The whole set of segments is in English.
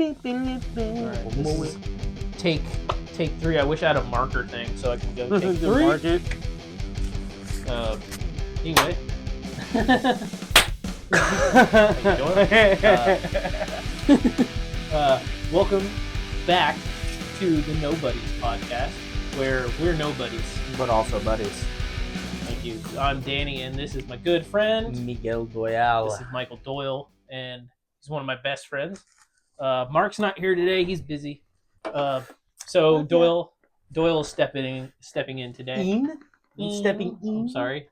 Right, this is take 3. I wish I had a marker thing so I could go take 3. Mark it. Anyway. Welcome back to the Nobodies podcast, where we're nobodies. But also buddies. Thank you. I'm Danny, and this is my good friend, Miguel Doyle. This is Michael Doyle, and he's one of my best friends. Mark's not here today. He's busy. So Doyle is stepping in today. Stepping in. I'm sorry.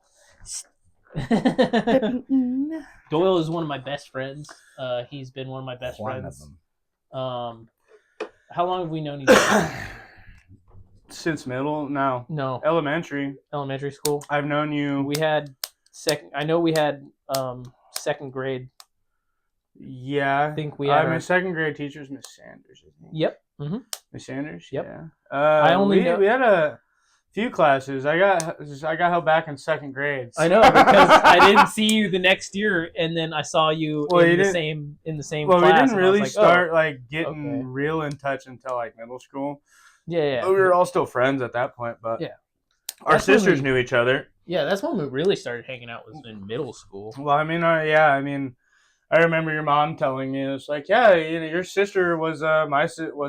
Stepping in. Doyle is one of my best friends. He's been one of my best One friends. of them. How long have we known each other? Since middle? No. Elementary. Elementary school. I've known you. We had second grade. Yeah. I think we had my second grade teacher's Miss Sanders, isn't he? Yep. Mm-hmm. Miss Sanders? Yep. Yeah. We had a few classes. I got held back in second grade. So. I know, because I didn't see you the next year, and then I saw you in the same well, class. We didn't really start okay. getting real in touch until middle school. Yeah. We were all still friends at that point, but yeah, our sisters knew each other. Yeah, that's when we really started hanging out, was in middle school. Well, I remember your mom telling me, it's like, yeah, your sister was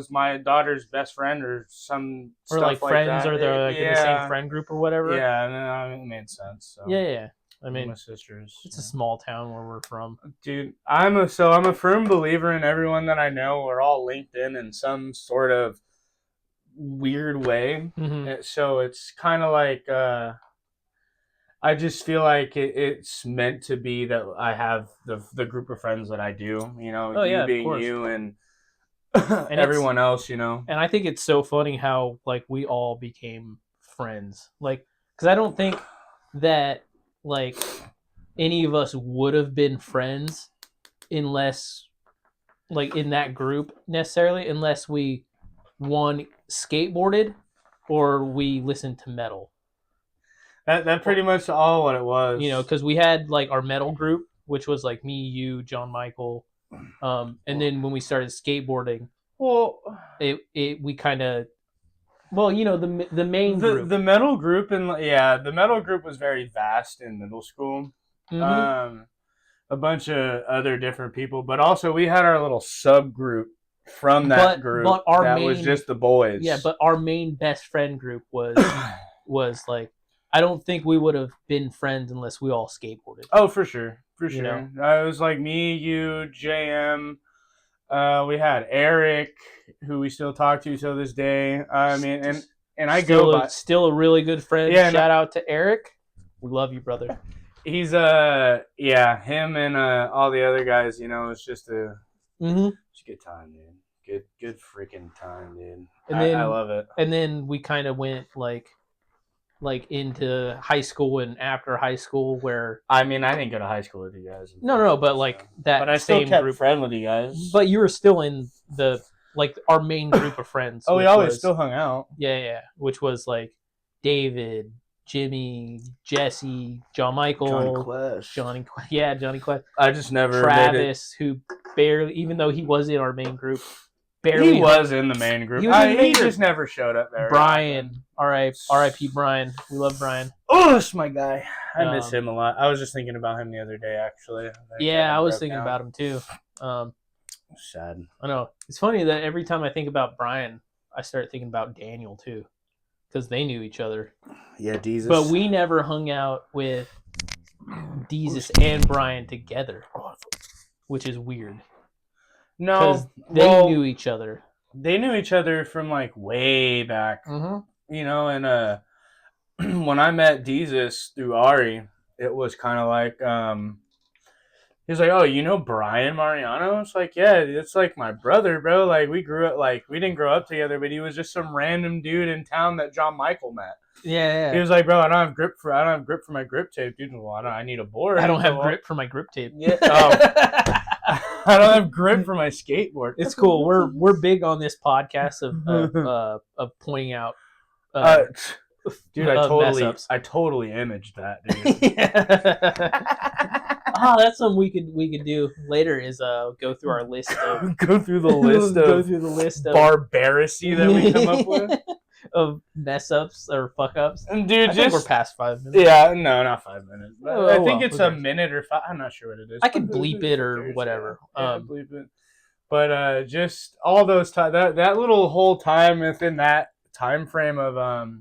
my daughter's best friend or some or stuff like friends, that. or they're in the same friend group or whatever. Yeah, it made sense. So. Yeah. I mean, my sisters. It's a small town where we're from. Dude, I'm a firm believer in everyone that I know. We're all linked in some sort of weird way. Mm-hmm. So it's kind of like. I just feel like it's meant to be that I have the group of friends that I do, you being you and everyone else, And I think it's so funny how, we all became friends. Because I don't think that, any of us would have been friends unless, in that group necessarily, unless we, one, skateboarded or we listened to metal. That pretty much all what it was. Because we had our metal group, which was me, you, John Michael, and then when we started skateboarding, we kind of, the main group, the metal group, the metal group was very vast in middle school. Mm-hmm. A bunch of other different people, but also we had our little subgroup from that group. But was just the boys. Yeah, but our main best friend group was I don't think we would have been friends unless we all skateboarded. Oh, for sure. It was me, you, JM. We had Eric, who we still talk to till this day. Still a really good friend. Yeah, shout out to Eric. We love you, brother. He's him and all the other guys. It's just a good time, dude. Good freaking time, dude. I love it. And then we kind of went into high school and after high school, where I didn't go to high school with you guys. No, but that. But I still kept friends with you guys. But you were still in the our main group of friends. We always still hung out. Yeah, which was David, Jimmy, Jesse, John Michael, Johnny Quest. I just never Travis, who barely, even though he was in our main group. Barely was in the main group. He just never showed up there. Brian, R.I.P. Brian. We love Brian. Oh, that's my guy. I miss him a lot. I was just thinking about him the other day, actually. I was thinking about him too. Sad. I know. It's funny that every time I think about Brian, I start thinking about Daniel too, because they knew each other. Yeah, Jesus. But we never hung out with Jesus and Brian together, which is weird. No, they knew each other. They knew each other from way back. Mm-hmm. And when I met Jesus through Ari, it was kind of he was like, "Oh, Brian Mariano?" It's yeah, it's my brother, bro. We grew up we didn't grow up together, but he was just some random dude in town that John Michael met. Yeah. He was like, "Bro, I don't have grip for my grip tape, dude. Well, I need a board. I don't have grip for my grip tape." Yeah. I don't have grip for my skateboard. It's cool. We're big on this podcast of pointing out. Dude, I totally imaged that, dude. That's something we could do later. Is go through our list of Go through the list go of through the list of barbaracy that we come up with. of mess ups or fuck ups. And dude, I think we're past 5 minutes. Yeah, no, not 5 minutes. Oh, I think well, it's a minute or 5. I'm not sure what it is. I could bleep it or whatever. Yeah, bleep it. But just all those time that little whole time within that time frame of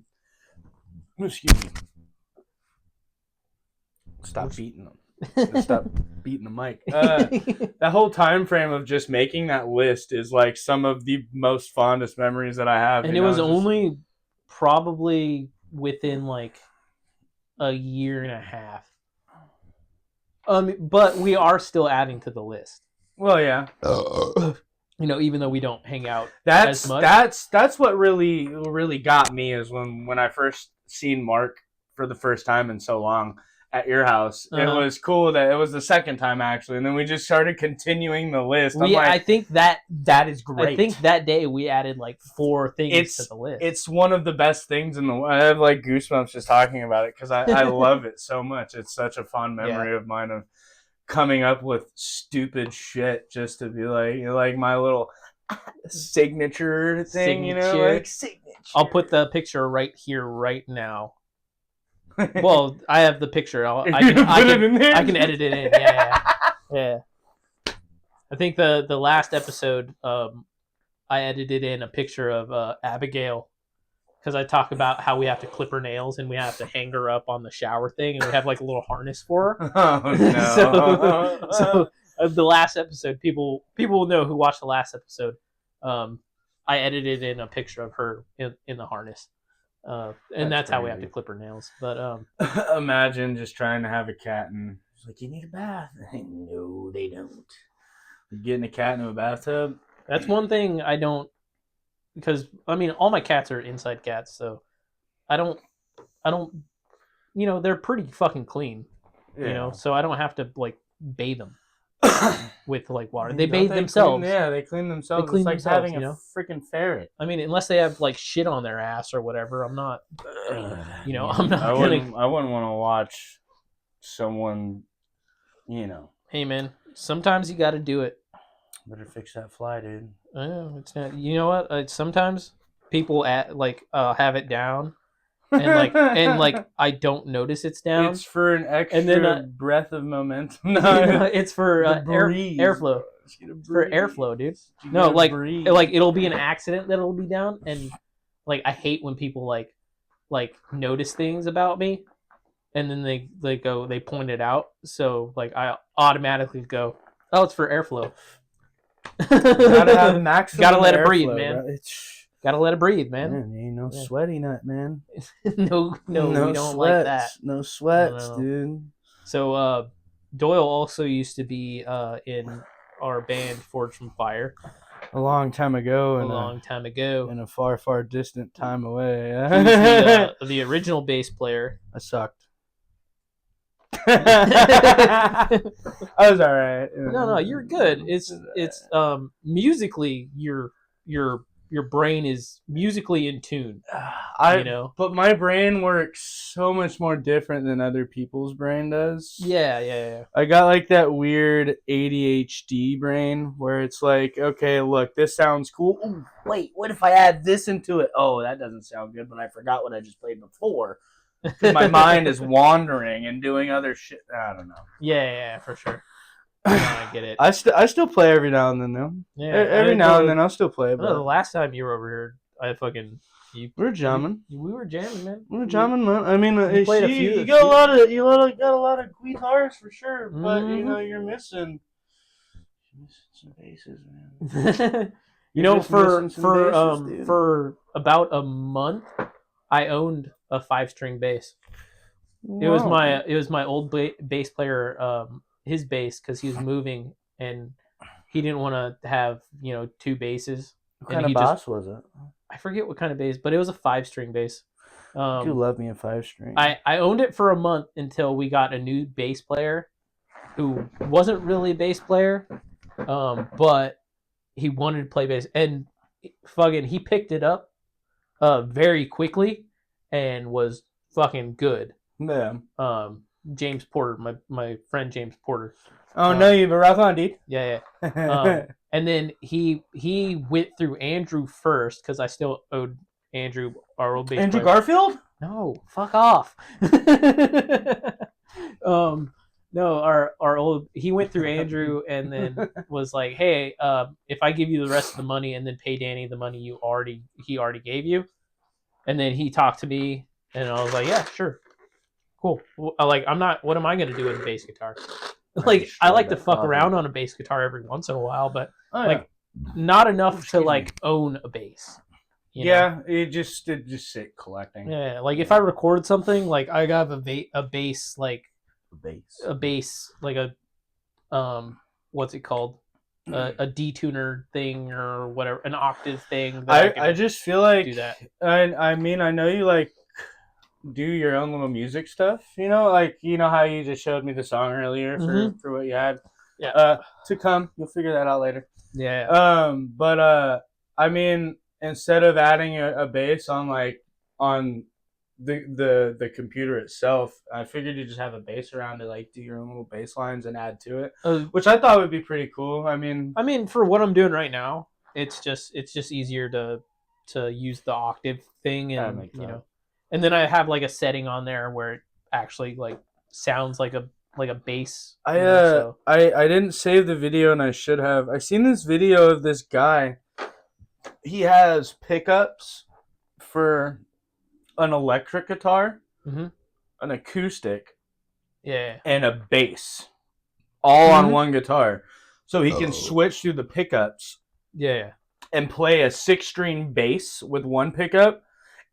excuse me. Stop beating them. Stop beating the mic. That whole time frame of just making that list is like some of the most fondest memories that I have. And it was only probably within like a year and a half. But we are still adding to the list. Well, yeah. Even though we don't hang out as much. That's what really got me is when I first seen Mark for the first time in so long at your house. It was cool that it was the second time actually, and then we just started continuing the list. I think that is great. I think that day we added like 4 things to the list. It's one of the best things in the world. I have like goosebumps just talking about it because I love it so much. It's such a fond memory of mine of coming up with stupid shit just to be like my little signature thing, like signature. I'll put the picture right here, right now. Well, I have the picture. I can edit it in. Yeah. I think the last episode, I edited in a picture of Abigail because I talk about how we have to clip her nails and we have to hang her up on the shower thing, and we have like a little harness for her. Oh no! so the last episode, people will know who watched the last episode. I edited in a picture of her in the harness. And that's how we have to clip her nails. But imagine just trying to have a cat and it's like, you need a bath. No, they don't. You're getting a cat into a bathtub. That's one thing I don't, because I mean all my cats are inside cats, so I don't they're pretty fucking clean. So I don't have to like bathe them with like water. They bathe themselves. They clean themselves. It's like having a freaking ferret. I mean, unless they have like shit on their ass or whatever, I'm not. I'm not. I wouldn't want to watch someone. Hey man, sometimes you got to do it. Better fix that fly, dude. I know it's not. You know what? Sometimes people have it down. And I don't notice it's down. It's for an extra breath of momentum. No, it's for airflow. For airflow, dude. No, like it'll be an accident that it'll be down, and like I hate when people like notice things about me, and then they point it out. So like I automatically go, oh, it's for airflow. Gotta have maximum. Gotta let it breathe, man. Gotta let it breathe, man. Ain't no sweaty nut, man. no, we don't sweats. like that. No sweats, dude. So Doyle also used to be in our band Forged from Fire. A long time ago. In a far, far distant time away. The original bass player. I sucked. I was all right. No, you're good. It's musically your brain is musically in tune. But my brain works so much more different than other people's brain does. Yeah. I got like that weird ADHD brain where it's like, okay, look, this sounds cool. Ooh, wait, what if I add this into it? Oh, that doesn't sound good, but I forgot what I just played before. Because my mind is wandering and doing other shit. I don't know. Yeah, for sure. I get it. I still play every now and then though. Yeah, every now and then I'll still play. But the last time you were over here, we were jamming. We were jamming, man. We were jamming, man. I mean, you got a lot of guitars for sure, but you're missing some basses, man. For about a month, I owned a 5-string bass. Wow. It was my old bass player. His bass, because he was moving and he didn't want to have 2 basses. What kind of bass was it? I forget what kind of bass, but it was a 5-string bass. I do love me a 5-string. I owned it for a month until we got a new bass player who wasn't really a bass player, but he wanted to play bass, and he picked it up very quickly and was fucking good. Yeah. James Porter, my friend James Porter. Oh no, you but rock on, dude. Yeah. And then he went through Andrew first because I still owed Andrew our old bass Andrew player. Garfield? No, fuck off. No, our old he went through Andrew and then was like, hey, if I give you the rest of the money and then pay Danny the money he already gave you, and then he talked to me and I was like, yeah, sure, cool. Like I'm not. What am I gonna do with a bass guitar? Like I like to fuck around on a bass guitar every once in a while, but like not enough to like own a bass. Yeah, it just sit collecting. Yeah, like if I record something, like I got a bass like a bass like a what's it called, a detuner thing or whatever, an octave thing. I just feel like do that. I mean I know you like do your own little music stuff. You know, like you know how you just showed me the song earlier for what you had. Yeah. To come, you'll figure that out later. Yeah. But I mean, instead of adding a bass on like on the computer itself, I figured you just have a bass around to like do your own little bass lines and add to it, which I thought would be pretty cool. I mean, for what I'm doing right now, it's just easier to use the octave thing, and you know, and then I have like a setting on there where it actually like sounds like a bass. I didn't save the video and I should have. I seen this video of this guy. He has pickups for an electric guitar, an acoustic, and a bass, all on one guitar. So he can switch through the pickups, and play a 6-string bass with one pickup,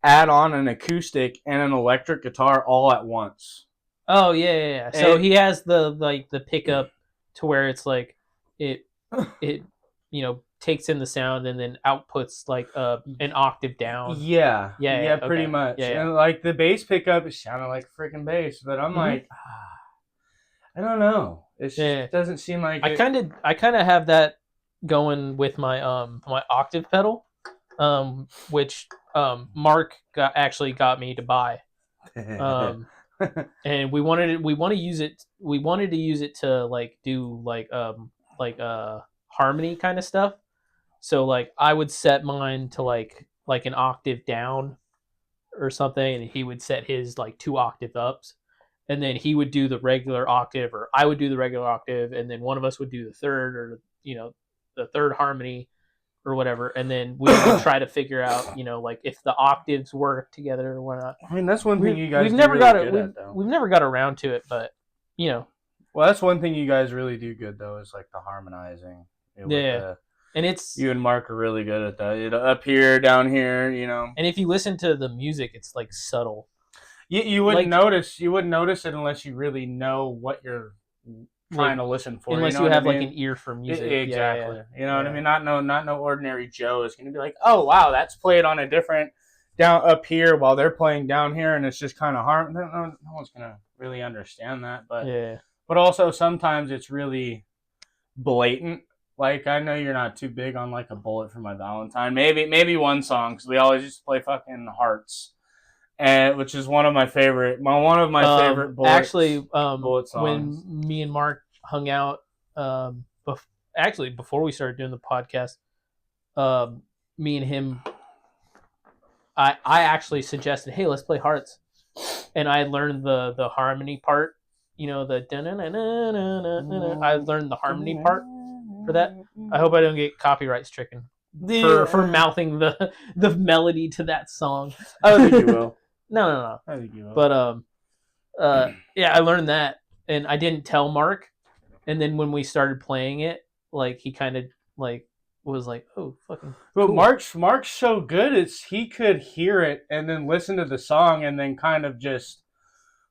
add on an acoustic and an electric guitar all at once. Oh yeah. So he has the pickup to where it's like it you know takes in the sound and then outputs like an octave down. Yeah, pretty much. Yeah. And like the bass pickup is sounding like freaking bass, but I'm like, I don't know. It doesn't seem like I kind of have that going with my my octave pedal, which Mark actually got me to buy. And we wanted to use it to like do like harmony kind of stuff. So like I would set mine to like an octave down or something, and he would set his like 2 octave ups, and then he would do the regular octave, or I would do the regular octave, and then one of us would do the third, or the third harmony or whatever, and then we would try to figure out like if the octaves work together or whatnot. I mean, that's one thing you guys we've never got it. We've never got around to it, but well, that's one thing you guys really do good though, is like the harmonizing. And it's you and Mark are really good at that. Up here, down here, And if you listen to the music, it's like subtle. You wouldn't notice. You wouldn't notice it unless you really know what you're trying to listen for. Unless you have like an ear for music. Exactly. You know what I mean? Not no ordinary Joe is going to be like, oh wow, that's played on a different down up here while they're playing down here, and it's just kind of hard. No one's going to really understand that. But also sometimes it's really blatant. Like, I know you're not too big on like a Bullet for My Valentine. Maybe one song, because we always used to play fucking Hearts, and which is one of my favorite favorite Bullet. Actually, Bullet songs. When me and Mark hung out, actually before we started doing the podcast, me and him, I actually suggested, hey, let's play Hearts, and I learned the harmony part. The I learned the harmony part for that. I hope I don't get copyright stricken for mouthing the melody to that song. I don't think you will. No. I think you will. But yeah, I learned that, and I didn't tell Mark. And then when we started playing it, like he kind of like was like, "Oh, fucking." But cool. Mark's so good. He could hear it and then listen to the song and then kind of just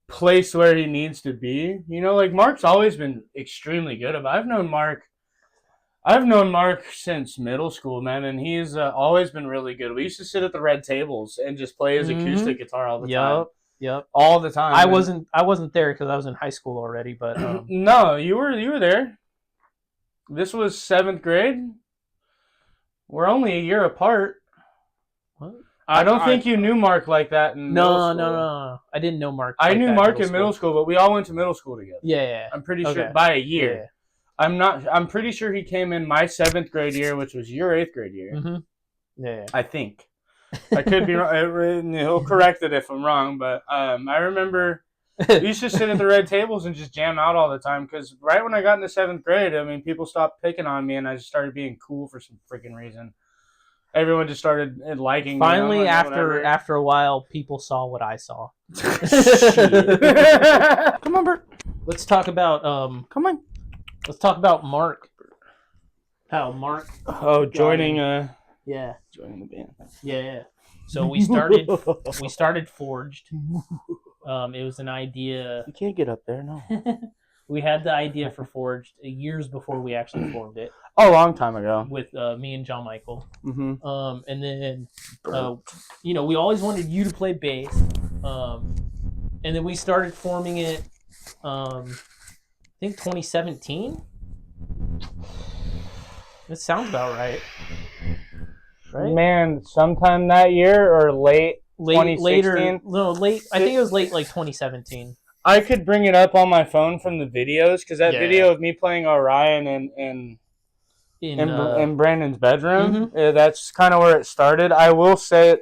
place where he needs to be. Like Mark's always been extremely good. I've known Mark since middle school, man, and he's always been really good. We used to sit at the red tables and just play his acoustic guitar all the time. Yep. All the time. I wasn't there because I was in high school already, but no, you were there. This was 7th grade. We're only a year apart. What? I don't think you knew Mark like that in middle school. No. I didn't know Mark. I like knew that Mark in middle school, but we all went to middle school together. Yeah. I'm pretty sure Okay. by a year. Yeah. I'm pretty sure he came in my 7th grade year, which was your 8th grade year. Mm-hmm. Yeah. I think. I could be wrong. He'll correct it if I'm wrong, but I remember we used to sit at the red tables and just jam out all the time because right when I got into 7th grade, I mean, people stopped picking on me and I just started being cool for some freaking reason. Everyone just started liking me. Finally, like, after a while, people saw what I saw. Come on, Bert. Let's talk about Come on. Let's talk about Mark. How Mark? Joining Joining the band. Yeah. So we started Forged. It was an idea. You can't get up there, no. We had the idea for Forged years before we actually formed it. Oh, a long time ago. With me and John Michael. Mm-hmm. And then, we always wanted you to play bass. And then we started forming it, I think 2017? That sounds about right. Man, sometime that year or late 2016? Later. No, late. I think it was late, like 2017. I could bring it up on my phone from the videos because that video of me playing Orion in Brandon's bedroom, that's kind of where it started. I will say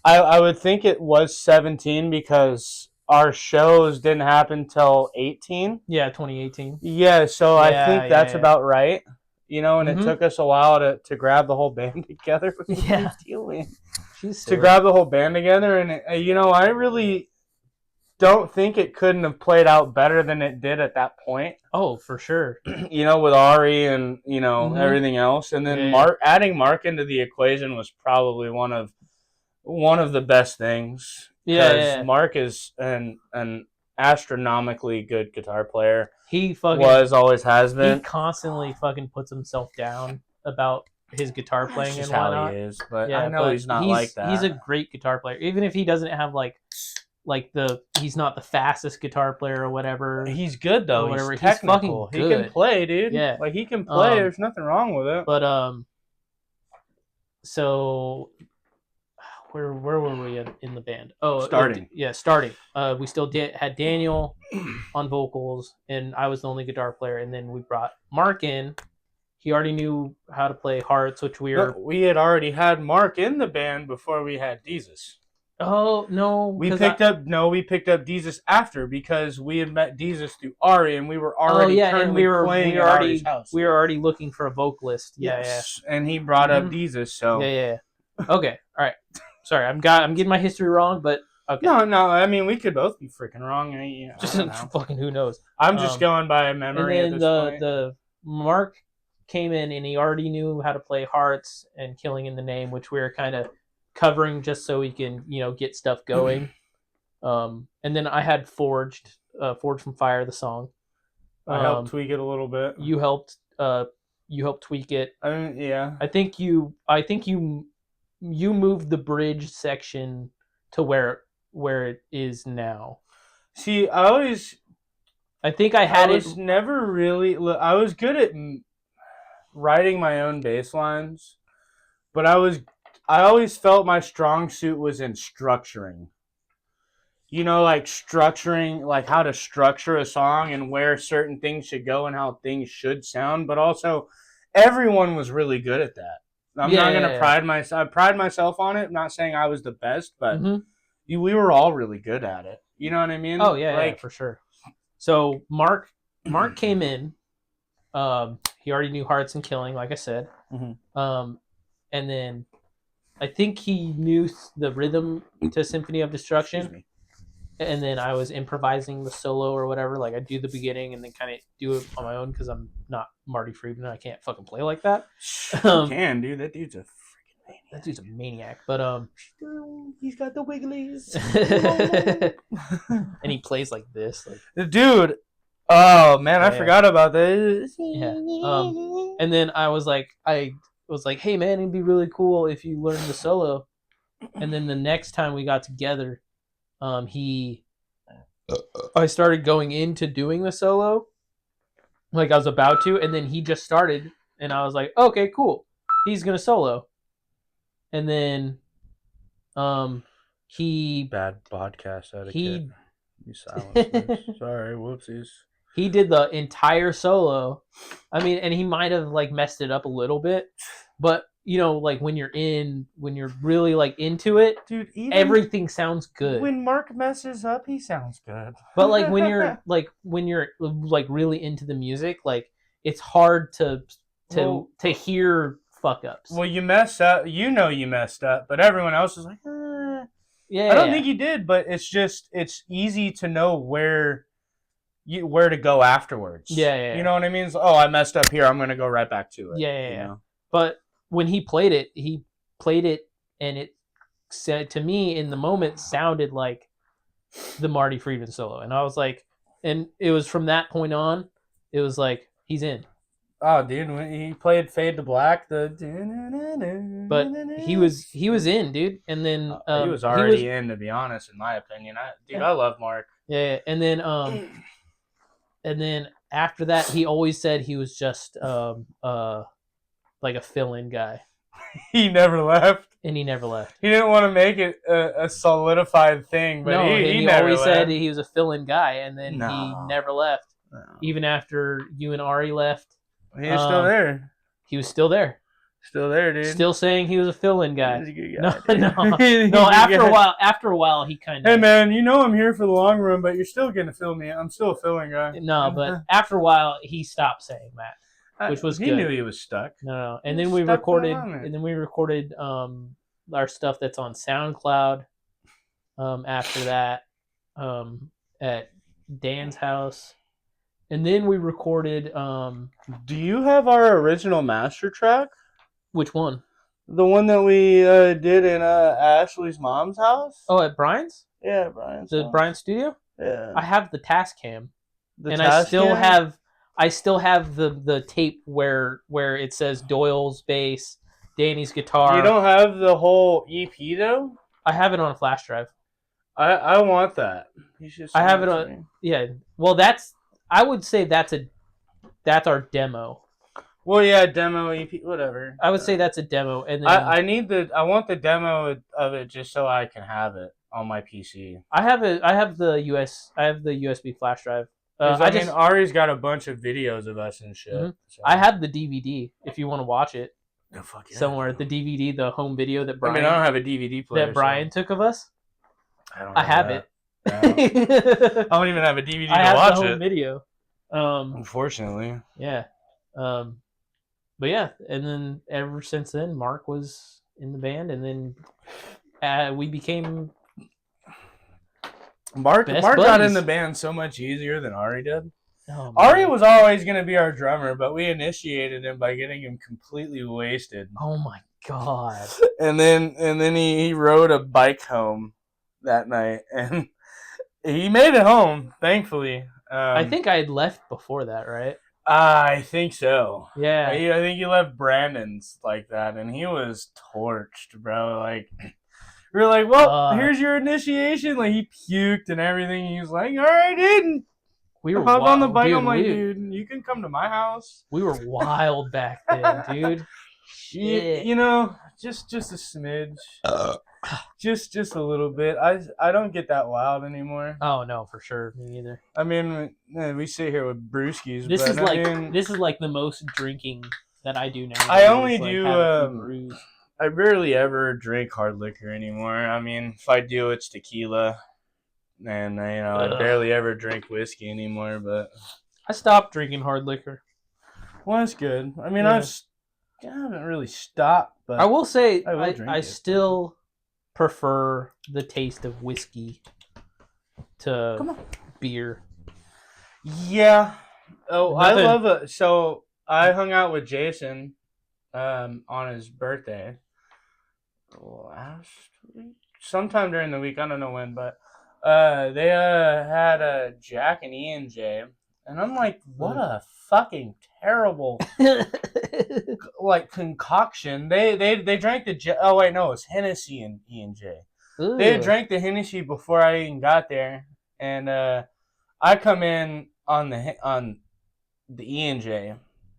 I would think it was 17 because our shows didn't happen till 18. Yeah, 2018. Yeah, so I think that's about right. And it took us a while to grab the whole band together. To grab the whole band together, and I really don't think it couldn't have played out better than it did at that point. Oh, for sure. With Ari and everything else, and then adding Mark into the equation was probably one of the best things. Yeah. Mark is an astronomically good guitar player. He fucking always has been. He constantly fucking puts himself down about his guitar playing and whatnot. He is, but I know he's not like that. He's a great guitar player, even if he doesn't have he's not the fastest guitar player or whatever. He's good though. Whatever. He's technical. He can play, dude. Yeah, he can play. There's nothing wrong with it. But so where were we in the band? Oh, starting. Starting. We still had Daniel on vocals, and I was the only guitar player. And then we brought Mark in. He already knew how to play Hearts, which we had already had Mark in the band before we had Jesus. Oh no! We picked up Jesus after because we had met Jesus through Ari, and we were already playing at Ari's house. We were already looking for a vocalist. Yes. And he brought up Jesus. So yeah. Okay, all right. Sorry, I'm getting my history wrong, but okay. No. I mean, we could both be freaking wrong. Just fucking who knows? I'm just going by memory. And then the Mark came in, and he already knew how to play Hearts and Killing in the Name, which we were kind of covering just so we can get stuff going. And then I had Forged from Fire, the song. I helped tweak it a little bit. You helped tweak it. I mean, yeah. I think you moved the bridge section to where it is now. See, I was never really. I was good at writing my own bass lines, but I always felt my strong suit was in structuring. Structuring, how to structure a song and where certain things should go and how things should sound. But also, everyone was really good at that. I'm not going to pride myself. I pride myself on it. I'm not saying I was the best, but we were all really good at it. You know what I mean? Oh, yeah, for sure. So, Mark came in. He already knew Hearts and Killing, like I said. And then I think he knew the rhythm to Symphony of Destruction. And then I was improvising the solo or whatever. I do the beginning and then kind of do it on my own because I'm not Marty Friedman. I can't fucking play like that. You can, dude. That dude's a freaking maniac. That dude's a maniac. But he's got the wigglies. And he plays like this. Dude. Oh man, I forgot about this. Yeah. And then I was like, hey man, it'd be really cool if you learned the solo. And then the next time we got together, I started going into doing the solo, I was about to, and then he just started, and I was like, okay, cool, he's gonna solo. And then He Bad podcast etiquette. he You silenced this. Sorry, whoopsies. he did the entire solo. I mean, and he might have like messed it up a little bit, but like when you're really like into it, Dude, even everything sounds good. when Mark messes up, he sounds good. But like when you're like really into the music, like it's hard to hear fuck ups. Well, you mess up. You know you messed up, but everyone else is like, Yeah, I don't think you did, but it's easy to know where to go afterwards. Yeah. You know what I mean? It's, oh, I messed up here. I'm gonna go right back to it. Yeah. You know? But when he played it, and it said to me in the moment sounded like the Marty Friedman solo, and I was like, and it was from that point on, it was like he's in. Oh, dude, when he played Fade to Black, But he was in, dude, and then he was already in, to be honest, in my opinion. I love Mark. Yeah, and then after that, he always said he was just like a fill-in guy, He never left. and he never left. He didn't want to make it a solidified thing, but he never always left. said he was a fill-in guy, and then he never left. No. Even after you and Ari left, He was still there. He was still there. Still there, dude. Still saying he was a fill-in guy. He's a good guy. No. After a while, he kind of. Hey man, I'm here for the long run, but you're still gonna fill me. I'm still a filling guy. No, but after a while, he stopped saying that, which was he good. knew he was stuck. No. And then we recorded. Our stuff that's on SoundCloud. After that, at Dan's house, and then we recorded. Do you have our original master track? Which one? The one that we did in Ashley's mom's house. Oh, at Brian's? Yeah, Brian's. Brian's studio? Yeah. I have the Tascam. I still have the tape where it says Doyle's bass, Danny's guitar. You don't have the whole EP though? I have it on a flash drive. I want that. You should. I have it on. Yeah. Well, I would say that's our demo. Well, yeah, demo EP, whatever. I would say that's a demo, and then I want the demo of it just so I can have it on my PC. I have the USB flash drive. Ari's got a bunch of videos of us and shit. Mm-hmm. So. I have the DVD if you want to watch it. Oh, fuck yeah. Somewhere, the DVD, the home video that Brian. I don't have a DVD player. That Brian took of us. I have it. I don't even have a DVD to watch it. I have the home video. Unfortunately. Yeah. But yeah, and then ever since then, Mark was in the band, and then we became. Mark got in the band so much easier than Ari did. Oh, Ari was always going to be our drummer, but we initiated him by getting him completely wasted. Oh my god! And then he rode a bike home that night, and he made it home, thankfully. I think I had left before that, right? I think so. Yeah. I think he left Brandon's like that, and he was torched, bro. Like, we were like, well, here's your initiation. Like, he puked and everything. He was like, all right, dude. We were hop on the bike. I'm like, dude, you can come to my house. We were wild back then, dude. Shit. Just a smidge. Just a little bit. I don't get that wild anymore. Oh no, for sure, me either. I mean, we sit here with brewskis. This is like the most drinking that I do now. I only do. I rarely ever drink hard liquor anymore. I mean, if I do, it's tequila, and I barely ever drink whiskey anymore. But I stopped drinking hard liquor. Well, that's good. I mean, I haven't really stopped, but I will say I it. still prefer the taste of whiskey to beer. Yeah. Oh, I love it. So I hung out with Jason on his birthday last week, sometime during the week. I don't know when, but they had a Jack and E&J, and I'm like, what a fucking terrible like concoction. They drank the oh wait, no, it was Hennessy and E&J. They had drank the Hennessy before I even got there, and I come in on the E&J.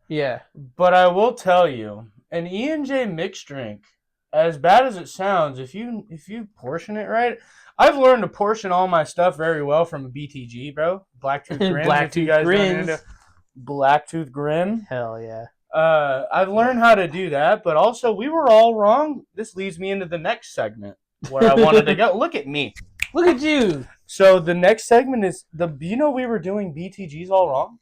Yeah. But I will tell you, an E&J mixed drink as bad as it sounds, if you portion it right, I've learned to portion all my stuff very well from BTG, bro. Blacktooth Grins. If you Blacktooth guys grins. don't into Blacktooth Grin, Hell yeah. I've learned how to do that. But also, we were all wrong. This leads me into the next segment where I wanted to go. Look at me. Look at you. So the next segment is you know we were doing BTGs all wrong.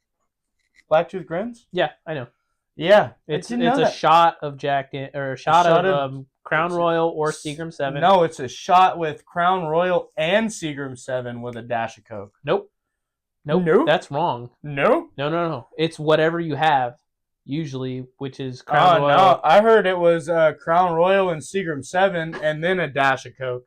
Blacktooth Grins. Yeah, I know. Yeah, It's a shot of Jack or a shot of Crown Royal or Seagram 7. No, it's a shot with Crown Royal and Seagram 7 with a dash of Coke. Nope. That's wrong. No. It's whatever you have, usually, which is Crown Royal. No, I heard it was Crown Royal and Seagram 7 and then a dash of Coke.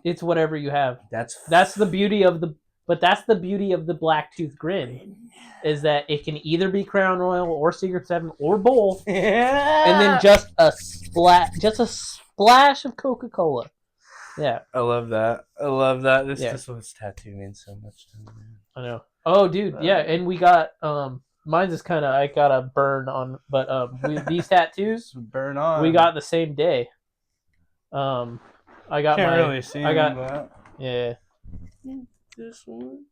It's whatever you have. That's the beauty of the Blacktooth Grin, is that it can either be Crown Royal or Seagram 7 or both, yeah. and then just a splash of Coca-Cola. Yeah, I love that. This tattoo means so much to me. I know. Oh, dude, yeah, and we got mine's is kind of, I got a burn on, but these tattoos burn on. we got the same day. I got Can't really see. Yeah. This one.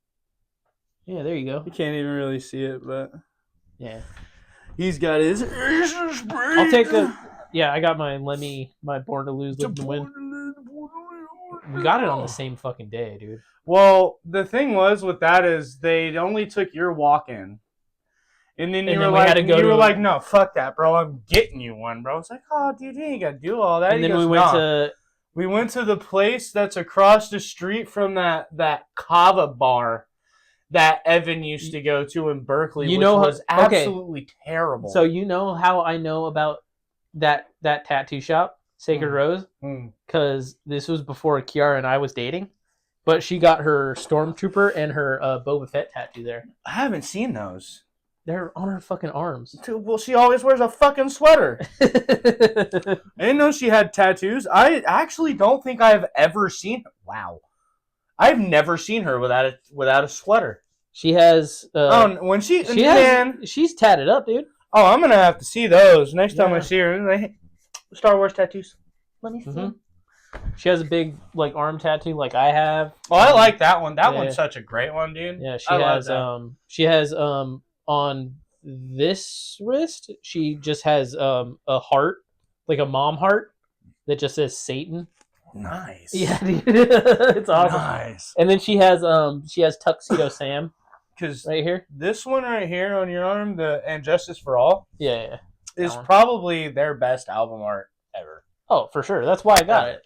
Yeah, there you go. You can't even really see it, but yeah, he's got his. I'll take a. Yeah, I got my Born to Lose, Live to Win. We got it on the same fucking day, dude. Well, the thing was with that is they only took your walk-in, and then you were like, no, fuck that, bro. I'm getting you one, bro. It's like, oh, dude, you ain't gotta do all that. And then we went to the place that's across the street from that Kava bar that Evan used to go to in Berkeley, which was absolutely terrible. So you know how I know about that tattoo shop, Sacred Rose? Because this was before Kiara and I was dating. But she got her Stormtrooper and her Boba Fett tattoo there. I haven't seen those. They're on her fucking arms. Well, she always wears a fucking sweater. I didn't know she had tattoos. I actually don't think I've ever seen her. Wow. I've never seen her without a sweater. She has... she's tatted up, dude. Oh, I'm going to have to see those. Next time I see her, like, Star Wars tattoos. Let me see. Mm-hmm. She has a big arm tattoo like I have. Oh, I like that one. That one's such a great one, dude. Yeah, she has on this wrist, she just has a heart, like a mom heart that just says Satan. Nice. Yeah, dude. It's awesome. Nice. And then she has Tuxedo Sam. Because right here, this one right here on your arm, the And Justice for All, is probably their best album art ever. Oh, for sure. That's why I got it.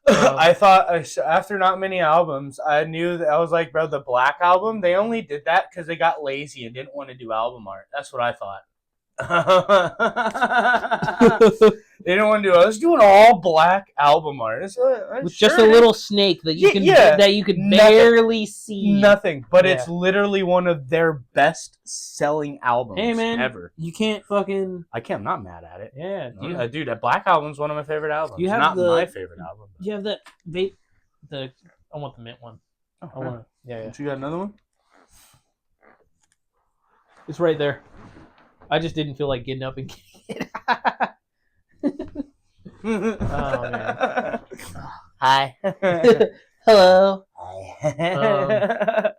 I thought after not many albums, I knew that I was like, bro, the Black Album, they only did that because they got lazy and didn't want to do album art. That's what I thought. They didn't want to do it. Let's do an all black album art. With just a little snake that you can barely see. Nothing, but it's literally one of their best selling albums ever. You can't fucking... I can't. I'm not mad at it. Yeah. Dude, that Black Album's one of my favorite albums. My favorite album. You have that vape... I want the mint one. Oh, I want You got another one? It's right there. I just didn't feel like getting up and getting it. Oh, man. Hi. Hello. Hi.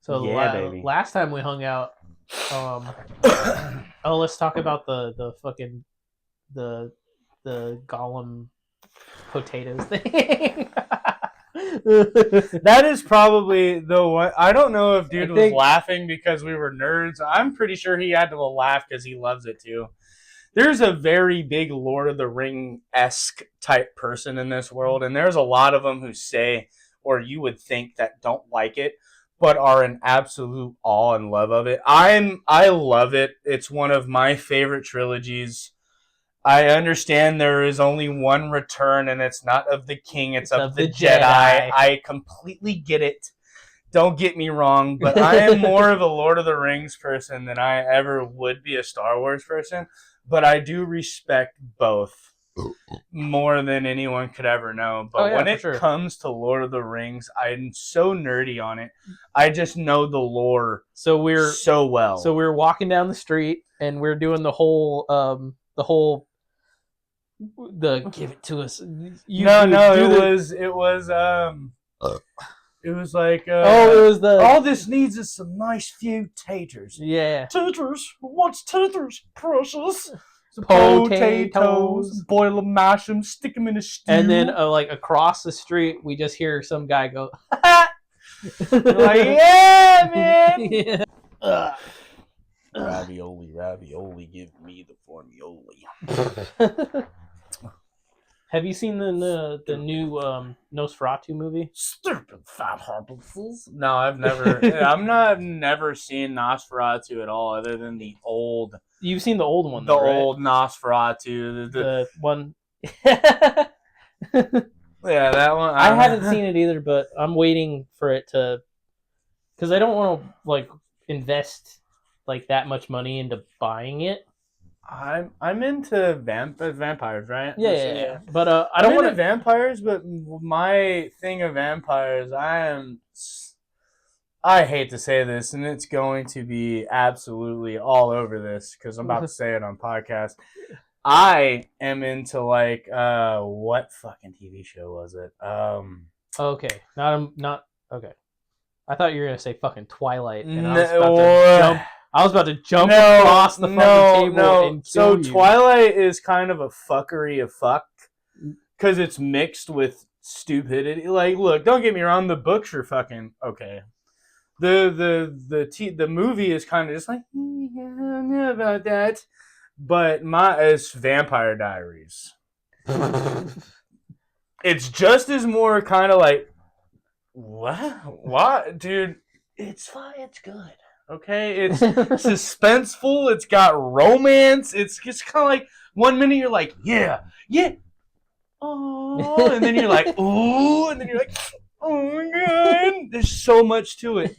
So baby. Last time we hung out, let's talk about the fucking the Gollum potatoes thing. That is probably the one. I don't know if dude was laughing because we were nerds. I'm pretty sure he had to laugh because he loves it too. There's a very big Lord of the Ring-esque type person in this world, and there's a lot of them who say, or you would think that don't like it, but are in absolute awe and love of it. I love it. It's one of my favorite trilogies. I understand there is only one return, and it's not of the king, it's of the Jedi. I completely get it. Don't get me wrong, but I am more of a Lord of the Rings person than I ever would be a Star Wars person. But I do respect both. more than anyone could ever know. But when it comes to Lord of the Rings, I'm so nerdy on it. I just know the lore so well. So we're walking down the street and we're doing the whole give it to us. It was like all this needs is some nice few taters. Yeah. Taters? What's taters, precious? Potatoes, boil them, mash them, stick them in a stew. And then, like across the street, we just hear some guy go, like, yeah, man. Yeah. Ravioli, give me the formioli. Have you seen the new Nosferatu movie? Stupid fat harpies. No, I've never seen Nosferatu at all, other than the old. You've seen the old one, though, right? Old Nosferatu, the one. Yeah, that one. I haven't seen it either, but I'm waiting for it to, because I don't want to like invest like that much money into buying it. I'm into vampires, right? Yeah. But I don't want vampires. But my thing of vampires, I hate to say this, and it's going to be absolutely all over this because I'm about to say it on podcast. I am into like what fucking TV show was it? Okay, not okay. I thought you were gonna say fucking Twilight, and I was about to jump across the fucking table and kill you. So Twilight is kind of a fuckery of fuck because it's mixed with stupidity. Like, look, don't get me wrong, the books are fucking okay. The movie is kind of just like yeah, about that, but it's Vampire Diaries. It's just as more kind of like what, dude? It's fine. It's good. Okay, it's suspenseful. It's got romance. It's just kind of like 1 minute you're like, yeah, oh, and then you're like, ooh, and then you're like, oh my god. There's so much to it.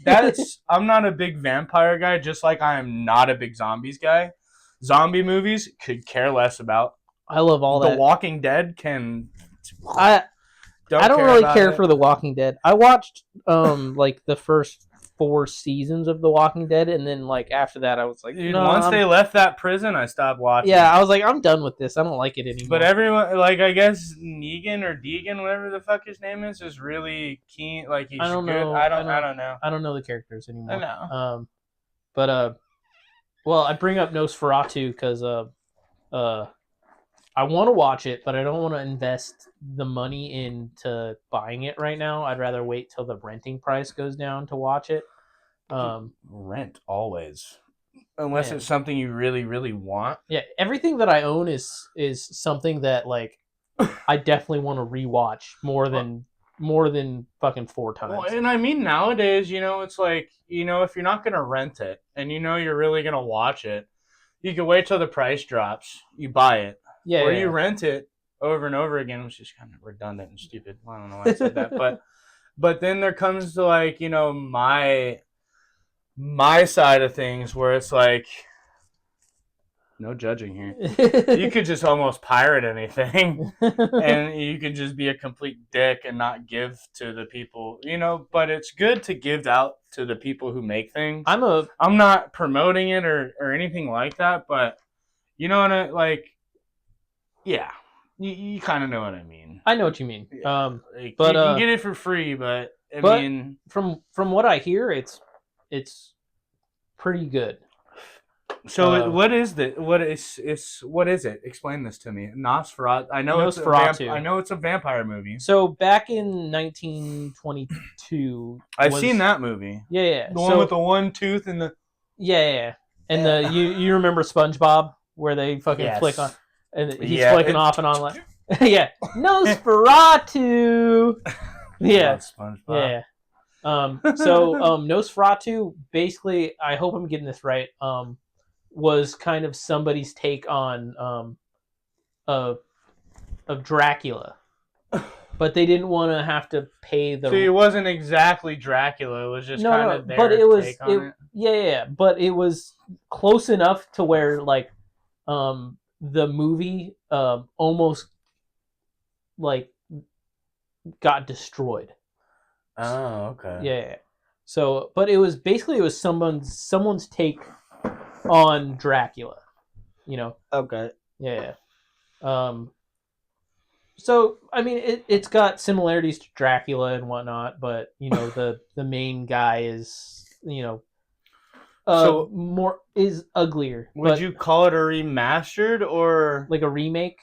I'm not a big vampire guy, just like I am not a big zombies guy. Zombie movies could care less about. I love all that. The Walking Dead can. I don't really care for The Walking Dead. I watched like the first 4 seasons of The Walking Dead, and then like after that I was like, dude, once they left that prison, I stopped watching. Yeah, I was like, I'm done with this. I don't like it anymore. But everyone, like, I guess Negan or Deegan, whatever the fuck his name is really keen. Like, he's good. I don't know. I don't know the characters anymore. I know. Well, I bring up Nosferatu because I want to watch it, but I don't want to invest the money into buying it right now. I'd rather wait till the renting price goes down to watch it. Rent always, unless it's something you really, really want. Yeah, everything that I own is something that like I definitely want to rewatch more than fucking 4 times. Well, and I mean nowadays, it's like if you're not gonna rent it and you're really gonna watch it, you can wait till the price drops, you buy it. Yeah, or you rent it over and over again, which is kind of redundant and stupid. I don't know why I said that, but then there comes to like my side of things where it's like no judging here. You could just almost pirate anything, and you could just be a complete dick and not give to the people, But it's good to give out to the people who make things. I'm not promoting it or anything like that, but like. Yeah, you kind of know what I mean. I know what you mean. But you can get it for free, but I mean, from what I hear, it's pretty good. So what is it? What is it? Explain this to me. Nosferatu. I know it's a vampire movie. So back in 1922, I've seen that movie. Yeah. The one with the one tooth and the. Yeah. And you remember SpongeBob where they fucking flick on. And he's flicking off and on like, yeah, Nosferatu. Yeah, yeah. So Nosferatu, basically, I hope I'm getting this right. Was kind of somebody's take on of Dracula, but they didn't want to have to pay the. So it wasn't exactly Dracula. It was just kind of their but it was take on it. Yeah, but it was close enough to where like the movie almost like got destroyed. Oh, okay. Yeah. So, but it was basically someone's take on Dracula. You know. Okay. Yeah. So I mean, it's got similarities to Dracula and whatnot, but the main guy is So more is uglier. would but you call it a remastered or like a remake?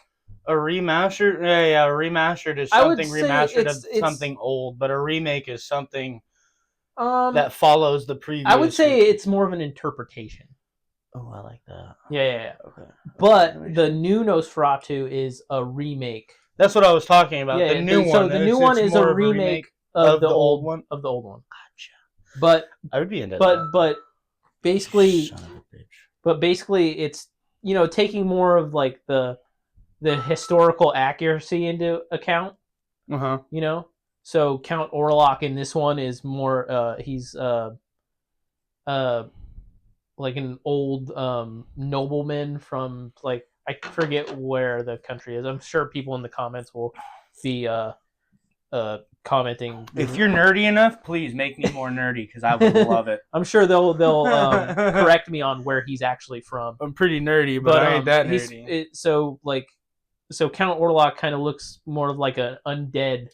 a remastered? Yeah. Remastered is I would something say remastered of it's something old, but a remake is something um that follows the I would previous. say it's more of an interpretation. Oh, I like that. Yeah. Okay. But the new Nosferatu is a remake. That's what I was talking about. Yeah, the new one. So the new one is more a of remake of the old one. of the old one. Gotcha. But I would be into that. but basically, Son of a bitch. but basically, it's taking more of like the historical accuracy into account. Uh huh. So Count Orlok in this one is more. He's like an old nobleman from like I forget where the country is. I'm sure people in the comments will be commenting. If you're nerdy enough, please make me more nerdy because I would love it. I'm sure they'll correct me on where he's actually from. I'm pretty nerdy, but I ain't that nerdy. So Count Orlok kind of looks more like an undead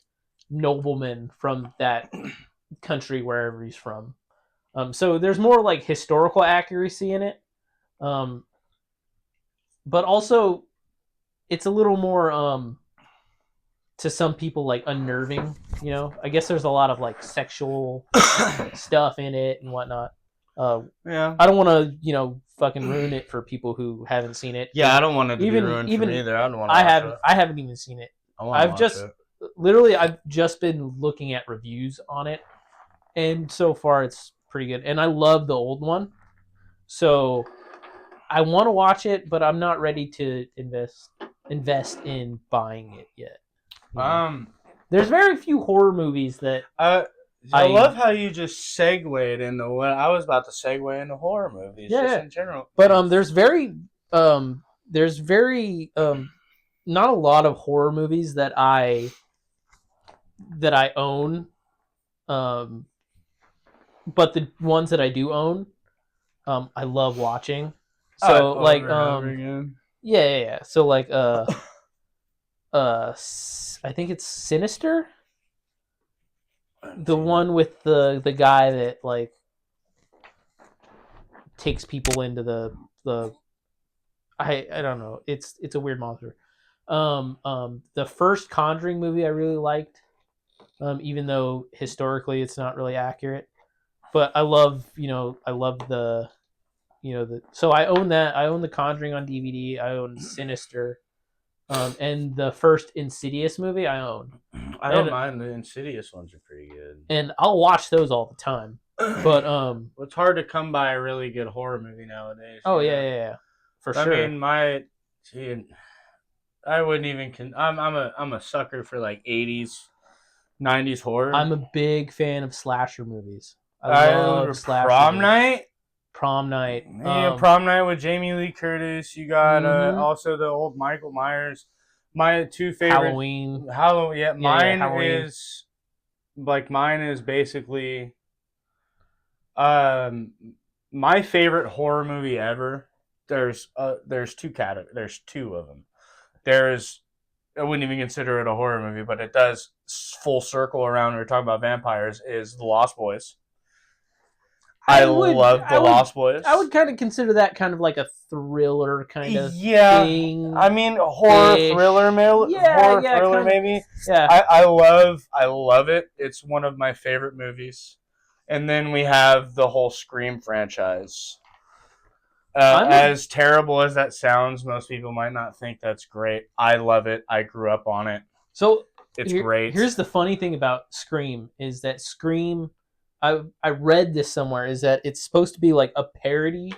nobleman from that country wherever he's from. So there's more like historical accuracy in it, but also it's a little more to some people like unnerving. I guess there's a lot of like sexual stuff in it and whatnot. Yeah. I don't want to fucking ruin it for people who haven't seen it. Yeah, I don't want it to be ruined for me either. I don't want to. I haven't even seen it. I've just been looking at reviews on it, and so far it's pretty good. And I love the old one, so I want to watch it, but I'm not ready to invest in buying it yet. There's very few horror movies that I love how you just segued into what I was about to segue into horror movies, just in general. But there's very not a lot of horror movies that I own. But the ones that I do own, I love watching. So like yeah. So like I think it's Sinister. The one with the guy that like takes people into the I don't know. It's a weird monster. The first Conjuring movie I really liked, even though historically it's not really accurate. But I love the so I own that. I own The Conjuring on DVD. I own Sinister. And the first Insidious movie I own. I don't mind the Insidious ones are pretty good. And I'll watch those all the time. But it's hard to come by a really good horror movie nowadays. Oh yeah. For sure. I mean, I wouldn't even I'm a sucker for like 80s, 90s horror. I'm a big fan of slasher movies. I love slasher movies. Prom Night. Yeah, Prom Night with Jamie Lee Curtis. You got also the old Michael Myers. My two favorite Halloween. Yeah, mine is basically my favorite horror movie ever. There's two of them. I wouldn't even consider it a horror movie, but it does full circle around. We're talking about vampires. Is The Lost Boys. I love The Lost Boys. I would kind of consider that kind of like a thriller kind of thing. I mean, horror thriller, maybe. Yeah. I love it. It's one of my favorite movies. And then we have the whole Scream franchise. As terrible as that sounds, most people might not think that's great. I love it. I grew up on it. So it's great. Here's the funny thing about Scream is that Scream, I read this somewhere, is that it's supposed to be like a parody,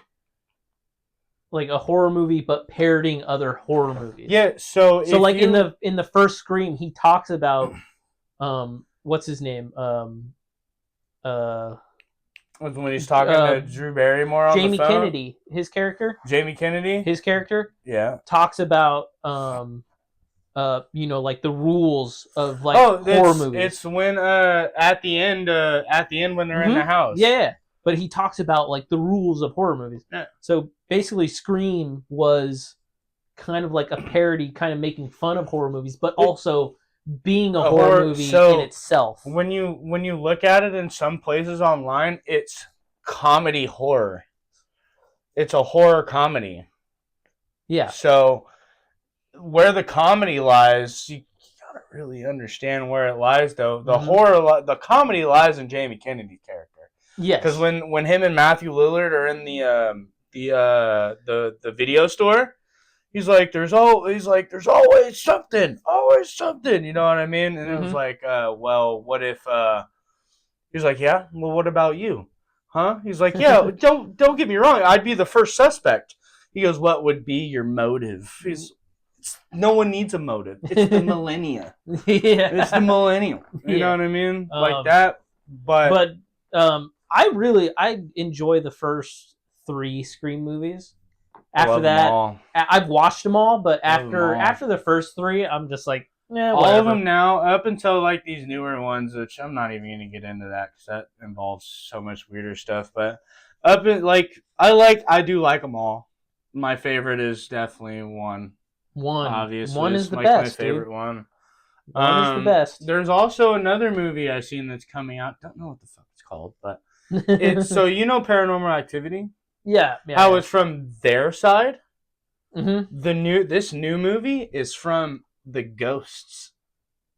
like a horror movie, but parodying other horror movies. Yeah. So like in the first Scream, he talks about what's his name When he's talking to Drew Barrymore on Jamie the phone. Kennedy, his character. Jamie Kennedy. His character. Yeah. Talks about like the rules of like horror movies. It's when at the end when they're in the house. Yeah. But he talks about like the rules of horror movies. Yeah. So basically Scream was kind of like a parody, kind of making fun of horror movies, but also being a horror movie in itself. When you look at it in some places online, it's comedy horror. It's a horror comedy. Yeah. So where the comedy lies, you gotta really understand where it lies, though. The comedy lies in Jamie Kennedy's character. Yes. Because when him and Matthew Lillard are in the video store, he's like, there's always something, you know what I mean? And it was like, well, what if he's like, yeah, well, what about you? Huh? He's like, yeah, don't get me wrong, I'd be the first suspect. He goes, what would be your motive? No one needs a motive. It's the millennia. Yeah. It's the millennial. You know what I mean? Like that. But I enjoy the first 3 Scream movies. After that, I've watched them all, but after the first 3, I'm just like, yeah, all of them now, up until like these newer ones, which I'm not even gonna get into that because that involves so much weirder stuff. But I do like them all. My favorite is definitely one. Obviously, one is the like best. My favorite one. One is the best. There's also another movie I've seen that's coming out. Don't know what the fuck it's called, but it's Paranormal Activity. Yeah. How it's from their side. Mm-hmm. This new movie is from the Ghosts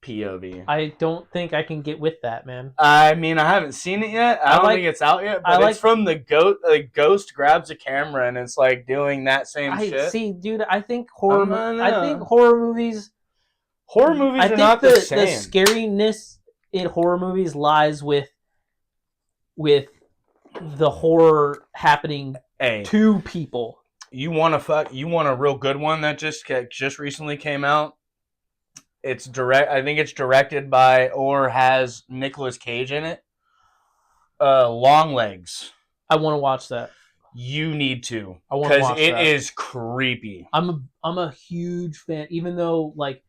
POV. I don't think I can get with that, man. I mean, I haven't seen it yet. I don't think it's out yet, but it's from the Ghost. The Ghost grabs a camera and it's like doing that same shit. See, dude, I think horror movies. Horror movies are not the same. The scariness in horror movies lies with the horror happening to people. You want a real good one that just recently came out? I think it's directed by or has Nicolas Cage in it. Long Legs. I want to watch that. You need to. I want to watch that. Because it is creepy. I'm a huge fan, even though like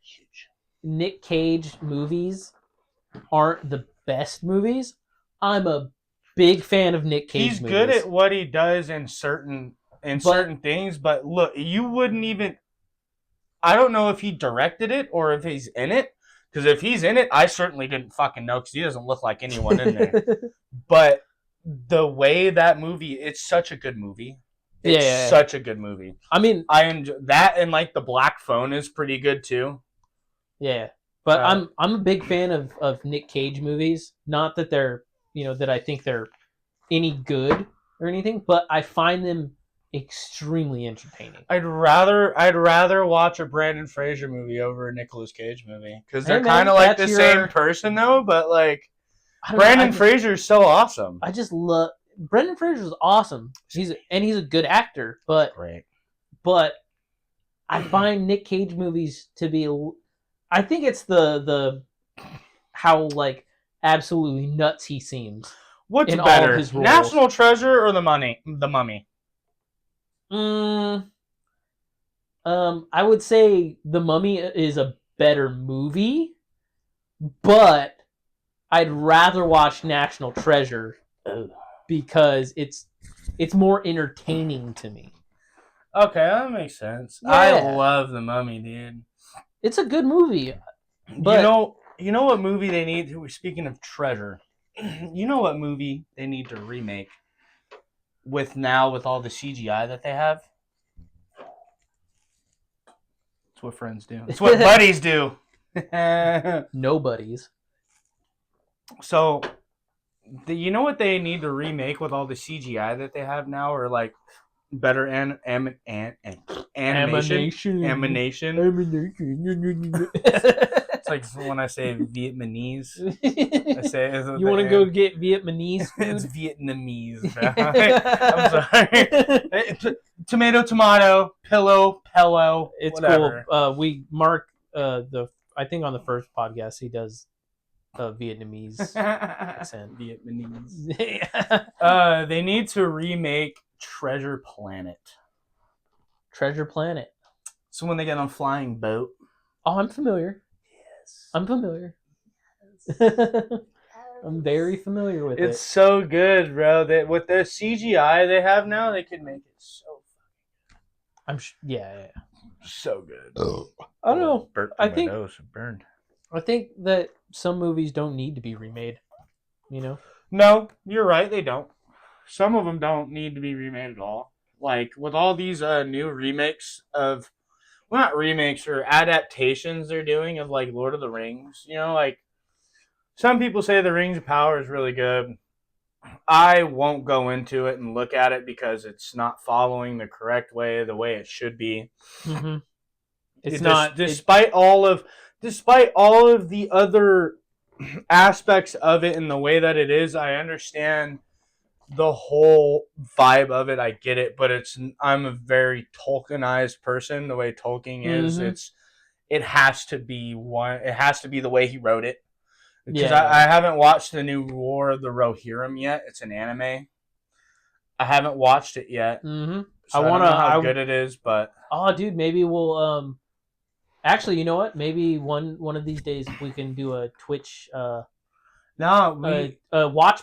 Nick Cage movies aren't the best movies. I'm a big fan of Nick Cage. He's good at what he does in certain things, but look, you wouldn't even. I don't know if he directed it or if he's in it. Because if he's in it, I certainly didn't fucking know because he doesn't look like anyone in there. But the way that movie, it's such a good movie. It's such a good movie. I mean, I enjoy that, and like the Black Phone is pretty good too. Yeah, but I'm a big fan of Nick Cage movies. Not that they're that I think they're any good or anything, but I find them extremely entertaining. I'd rather watch a Brandon Fraser movie over a Nicolas Cage movie because they're kind of like the same person though. But like Brandon Fraser is so awesome. I just love Brandon Fraser is awesome. He's a good actor, but I find Nick Cage movies to be. I think it's the how like absolutely nuts he seems. What's in better, all of his roles. National Treasure or The Mummy? I would say The Mummy is a better movie, but I'd rather watch National Treasure because it's more entertaining to me. Okay, that makes sense. Yeah. I love The Mummy, dude. It's a good movie. But you know what movie they need? Speaking of treasure, you know what movie they need to remake with all the CGI that they have? It's what friends do. It's what buddies do. Nobody's. So, you know what they need to remake with all the CGI that they have now, or like better animation. It's like when I say Vietnamese. I say you want to go get Vietnamese food? It's Vietnamese. I'm sorry. Tomato, pillow. It's whatever. cool. We Mark I think on the first podcast he does Vietnamese accent. Vietnamese. Yeah. They need to remake Treasure Planet. Treasure Planet. So when they get on flying boat. Oh, I'm familiar. Yes. I'm familiar. I'm very familiar with It's it. so good, bro. That with the CGI they have now, they could make it so Yeah. so good. I don't know. Burped I in my think nose and burned. I think that some movies don't need to be remade. You know. No, you're right. They don't. Some of them don't need to be remade at all. Like with all these new remakes of, well, not remakes or adaptations they're doing of like Lord of the Rings. You know, like some people say the Rings of Power is really good. I won't go into it and look at it because it's not following the correct way, the way it should be. Mm-hmm. It's not, despite all of the other aspects of it and the way that it is. I understand the whole vibe of it. I get it, but I'm a very Tolkienized person. The way Tolkien is, Mhm. it has to be one. It has to be the way he wrote it. Because Yeah. I haven't watched the new War of the Rohirrim yet. It's an anime. I haven't watched it yet. Mm-hmm. So I don't know how good it is, but oh, dude, maybe we'll actually, you know what? Maybe one of these days we can do a Twitch watch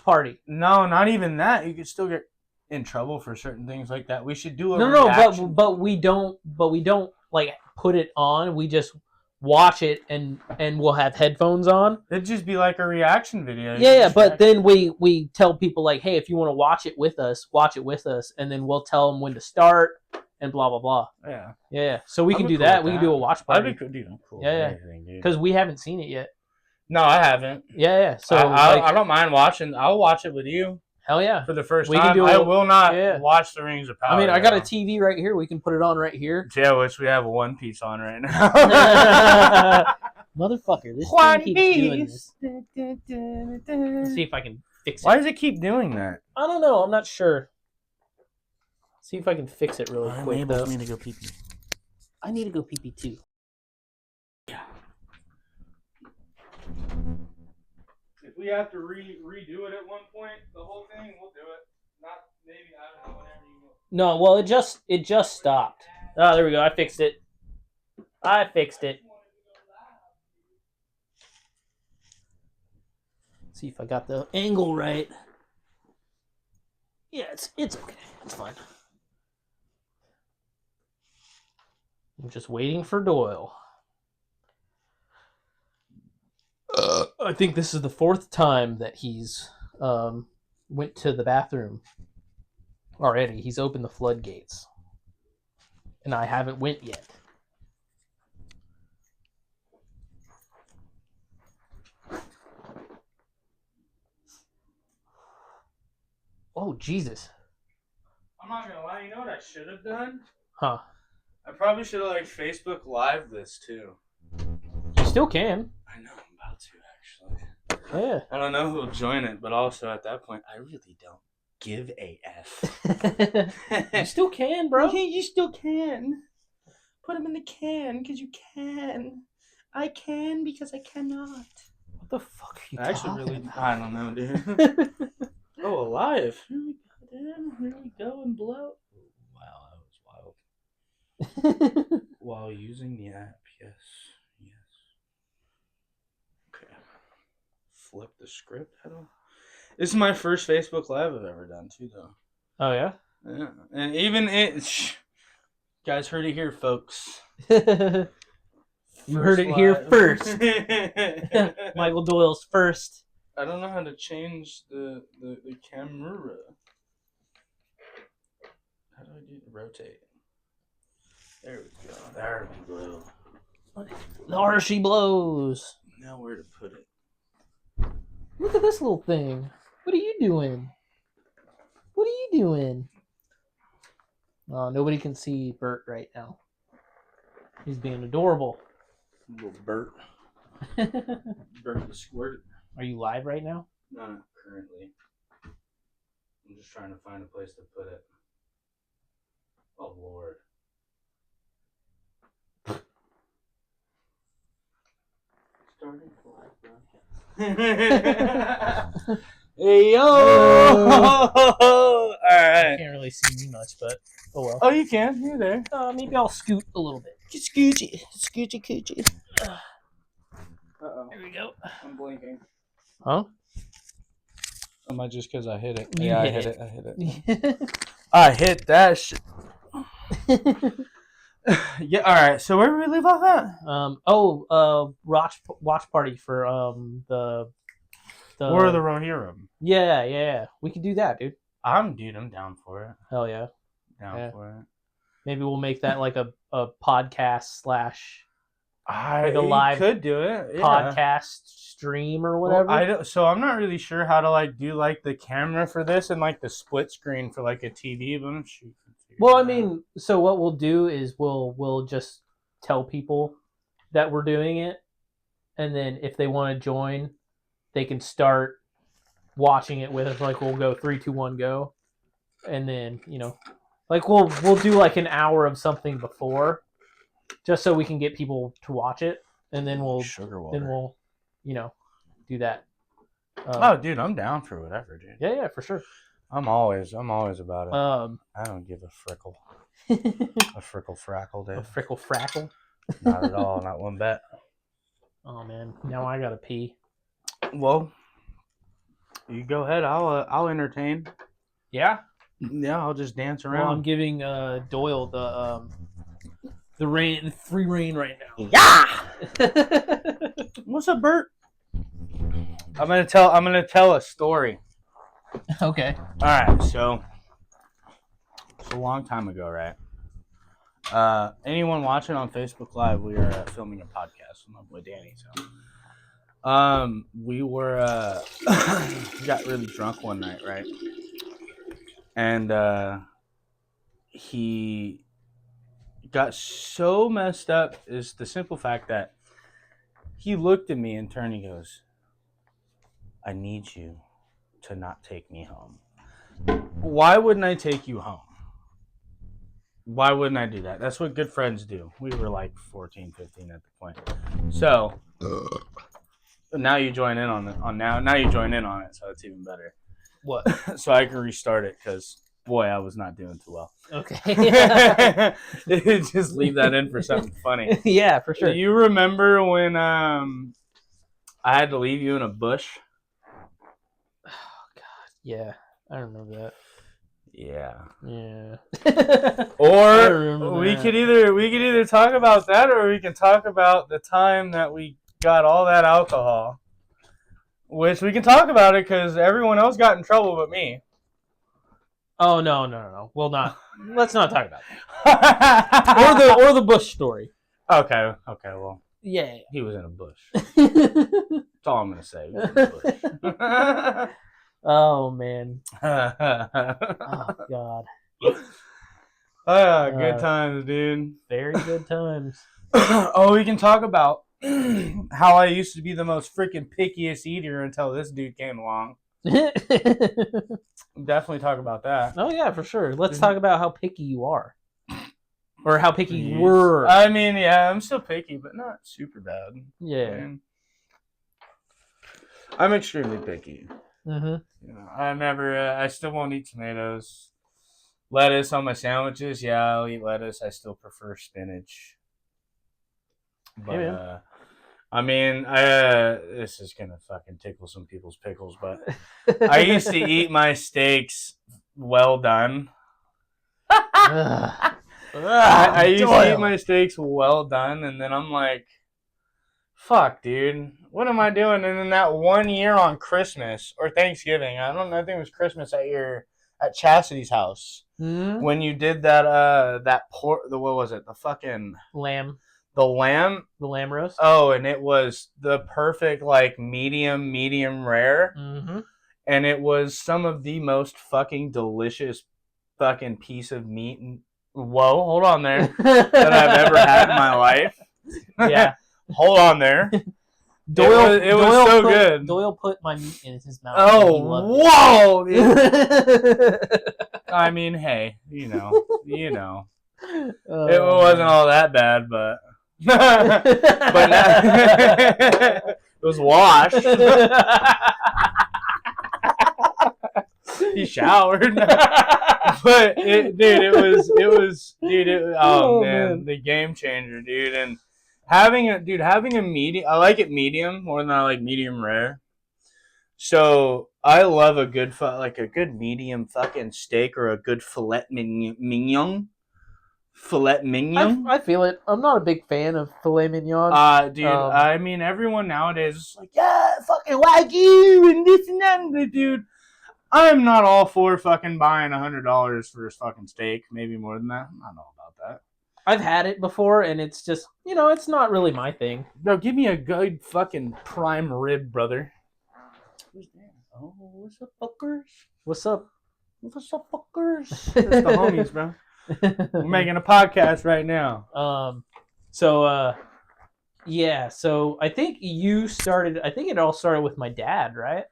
party. No, not even that. You could still get in trouble for certain things like that. We should do a No, reaction. but we don't like put it on. We just watch it and we'll have headphones on. It'd just be like a reaction video. Yeah, but then we tell people like, hey, if you want to watch it with us, and then we'll tell them when to start and blah blah blah. Yeah. Yeah. So we I'd can be do cool that. with We can that. do a watch I'd party. be cool, dude. I'm cool with Yeah. anything, dude. Because we haven't seen it yet. No, I haven't. Yeah. So I don't mind watching. I'll watch it with you. Hell yeah. For the first We time. can do I will not yeah. watch the Rings of Power. I mean, I got a TV right here. We can put it on right here. Yeah, which we have One Piece on right now. Motherfucker, this One thing keeps doing Piece. this. Let's see if I can fix it. Why does it keep doing that? I don't know. I'm not sure. See if I can fix it really quick. Enables me to go pee pee. I need to go pee pee too. Yeah. If we have to redo it at one point, the whole thing, we'll do it. Not maybe, I don't know, whenever you go. No, well, it just stopped. Oh, there we go. I fixed it. See if I got the angle right. Yeah, it's okay. It's fine. I'm just waiting for Doyle. I think this is the fourth time that he's went to the bathroom already. He's opened the floodgates, and I haven't went yet. Oh, Jesus. I'm not gonna lie, you know what I should have done? Huh. I probably should have like Facebook Live this too. You still can. I know, I'm about to actually. Yeah. I don't know who'll join it, but also at that point, I really don't give a F. You still can, bro. You still can. Put them in the can because you can. I can because I cannot. What the fuck are you I actually talking really, about? I don't know, dude. Oh, alive. Here we go, dude. Here we go and blow. Wow, that was wild. While using the app, yes. Okay. Flip the script. This is my first Facebook Live I've ever done, too, though. Oh, yeah? Yeah. And even it... Guys heard it here, folks. You heard it here first. Michael Doyle's first. I don't know how to change the camera. How do I do rotate? There we go. There we go. The harder she blows. Now where to put it? Look at this little thing. What are you doing? What are you doing? Oh, nobody can see Bert right now. He's being adorable. Little Bert. Bert the Squirt. Are you live right now? No, not currently. I'm just trying to find a place to put it. Oh, Lord. Hey yo! All right. Can't really see me much, but oh well. Oh, you can. You're there. Maybe I'll scoot a little bit. Scoochie, scoochie, coochie. Uh-oh. There we go. I'm blinking. Huh? Am I just because I hit it? You Yeah, hit I hit it. it. I hit it. I hit that shit. Yeah. All right. So where did we leave off at? Watch party for the War of the Rohirrim. Yeah. We could do that, dude. I'm down for it. Hell yeah. Down for it. Maybe we'll make that like a podcast slash I live could do it. Yeah. podcast stream or whatever. Well, so I'm not really sure how to like do like the camera for this and like the split screen for like a TV, but I'm shooting. Well, I mean, so what we'll do is we'll just tell people that we're doing it, and then if they want to join, they can start watching it with us. Like we'll go 3, 2, 1, go, and then like we'll do like an hour of something before, just so we can get people to watch it, and then we'll do that. Oh, dude, I'm down for whatever, dude. Yeah, for sure. I'm always about it. I don't give a frickle. A frickle frackle, dude. A frickle frackle. Not at all. Not one bit. Oh man, now I gotta pee. Well, you go ahead. I'll entertain. Yeah. Yeah, I'll just dance around. Well, I'm giving Doyle the free reign right now. Yeah. What's up, Bert? I'm gonna tell a story. Okay. All right, so it's a long time ago, right? Anyone watching on Facebook Live, we are filming a podcast with my boy Danny. So, we were got really drunk one night, right? And he got so messed up is the simple fact that he looked at me and turned and goes, "I need you to not take me home." Why wouldn't I take you home? Why wouldn't I do that? That's what good friends do. We were like 14, 15 at the point. So now you join in on it. Now you join in on it, so it's even better. What? So I can restart it because boy, I was not doing too well. Okay. Just leave that in for something funny. Yeah, for sure. Do you remember when I had to leave you in a bush? Oh God, yeah, I remember that. Yeah. Or we could either talk about that, or we can talk about the time that we got all that alcohol. Which we can talk about it because everyone else got in trouble but me. Oh no. Well, not. Let's not talk about that. or the Bush story. Okay. Well, yeah. He was in a bush. That's all I'm gonna say. He was in a bush. Oh man. Oh God. Good times, dude. Very good times. Oh, we can talk about how I used to be the most freaking pickiest eater until this dude came along. Definitely talk about that. Oh yeah, for sure. Let's talk about how picky you are, or how picky you were. I mean, yeah, I'm still picky, but not super bad. Yeah. I'm extremely picky. Mm-hmm. You know, I still won't eat tomatoes. Lettuce on my sandwiches, yeah, I'll eat lettuce. I still prefer spinach. But, yeah, I mean, this is going to fucking tickle some people's pickles, but I used to eat my steaks well done. I used to eat my steaks well done, and then I'm like, fuck, dude, what am I doing? And then that one year on Christmas or Thanksgiving, I think it was Christmas at Chastity's house, when you did that pork, what was it? The fucking lamb. The lamb roast. Oh, and it was the perfect like medium rare, and it was some of the most fucking delicious fucking piece of meat. Whoa, hold on there, that I've ever had in my life. Yeah. Hold on there. Doyle, it was so good. Doyle put my meat in his mouth. Oh, whoa! I mean, hey, you know, it wasn't all that bad, but But now, it was washed. He showered. But oh man, the game changer, dude. And having a medium, I like it medium more than I like medium rare. So I love a good medium fucking steak or a good filet mignon. Filet mignon. I feel it. I'm not a big fan of filet mignon. Dude, I mean, everyone nowadays is like, yeah, fucking Wagyu and this and that. But dude, I am not all for fucking buying $100 for a fucking steak. Maybe more than that. I'm not all about that. I've had it before, and it's just, it's not really my thing. No, give me a good fucking prime rib, brother. Who's there? Oh, what's up, fuckers? What's up? What's up, fuckers? It's the homies, bro. We're making a podcast right now. So I think it all started with my dad, right?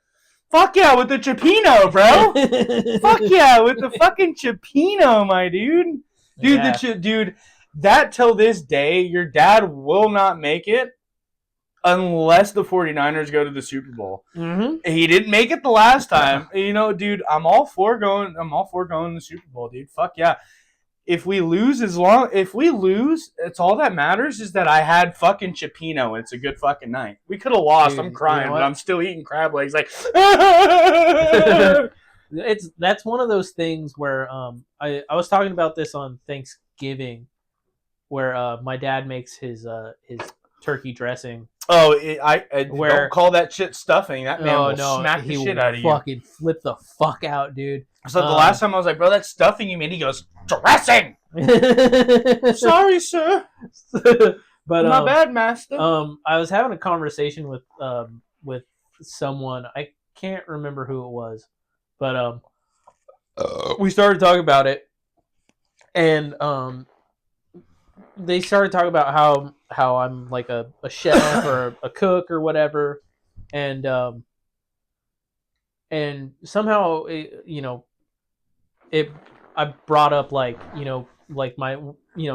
Fuck yeah, with the Cioppino, bro. Fuck yeah, with the fucking Cioppino, my dude. Dude, Yeah. That till this day, your dad will not make it unless the 49ers go to the Super Bowl. Mm-hmm. He didn't make it the last time. Dude, I'm all for going to the Super Bowl, dude. Fuck yeah. If we lose, it's all that matters is that I had fucking Cioppino and it's a good fucking night. We could have lost. Dude, I'm crying, but I'm still eating crab legs. Like, that's one of those things where I was talking about this on Thanksgiving, where my dad makes his turkey dressing. Oh, don't call that shit stuffing. That man will smack the shit out of you. Fucking flip the fuck out, dude. So the last time I was like, bro, that's stuffing you mean? He goes, dressing. Sorry, sir. But my bad, master. I was having a conversation with someone. I can't remember who it was, but we started talking about it, and they started talking about how I'm like a chef or a cook or whatever, and somehow I brought up like my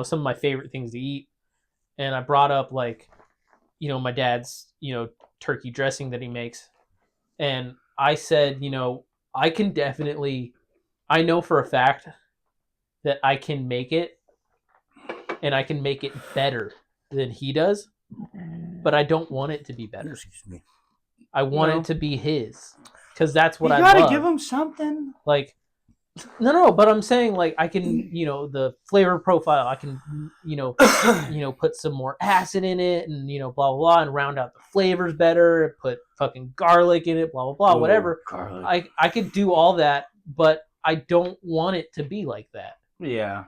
some of my favorite things to eat, and I brought up like my dad's turkey dressing that he makes, and I said I know for a fact that I can make it, and I can make it better than he does, but I don't want it to be better. Excuse me. I want it to be his, because that's what I love. love. You gotta give him something. Like, no, but I'm saying like I can, the flavor profile. I can, put some more acid in it, and blah blah blah, and round out the flavors better. Put fucking garlic in it, blah blah blah, whatever. Garlic. I could do all that, but I don't want it to be like that. Yeah.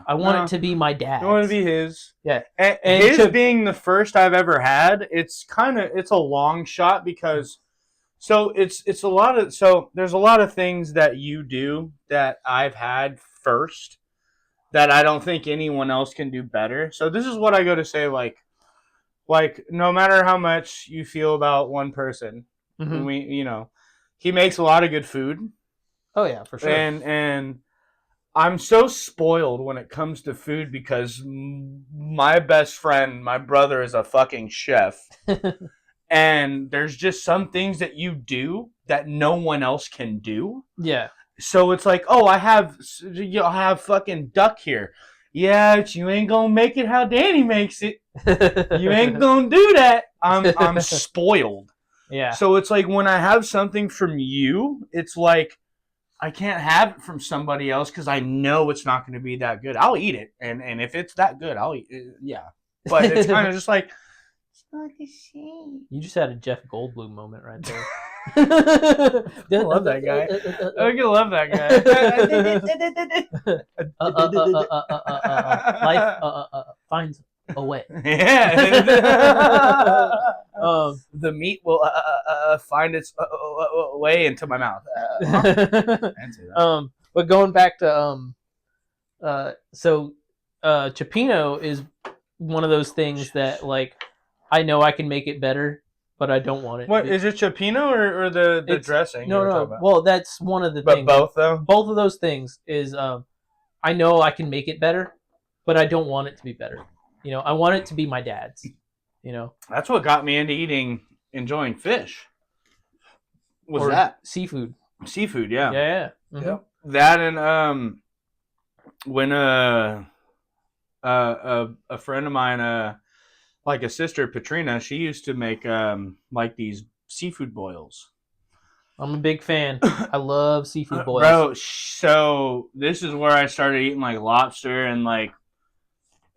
I want it to be my dad's. I want it to be his. Yeah. And his being the first I've ever had, it's a long shot because there's a lot of things that you do that I've had first that I don't think anyone else can do better. So this is what I go to say, like no matter how much you feel about one person, Mm-hmm. he makes a lot of good food. Oh yeah, for sure. And I'm so spoiled when it comes to food because my best friend, my brother, is a fucking chef. And there's just some things that you do that no one else can do. Yeah. So it's like, oh, I have fucking duck here. Yeah, but you ain't gonna make it how Danny makes it. You ain't gonna do that. I'm spoiled. Yeah. So it's like when I have something from you, it's like I can't have it from somebody else because I know it's not going to be that good. I'll eat it, and if it's that good, I'll eat it. Yeah. But it's kind of just like, it's not the same. You just had a Jeff Goldblum moment right there. I love that guy. I love that guy. Life finds a way. Yeah. The meat will find its way into my mouth. But going back to Cioppino is one of those things that like I know I can make it better, but I don't want it. What is it, Cioppino or the dressing? No. Well, that's one of the things. But both though. Both of those things is I know I can make it better, but I don't want it to be better. You know, I want it to be my dad's. You know, That's what got me into enjoying fish. Was or that seafood? seafood? Yeah, Yeah. yeah. Mhm. Yeah. That and when a friend of mine, like a sister Katrina, she used to make like these seafood boils. I'm a big fan. I love seafood boils. Bro, so this is where I started eating like lobster and like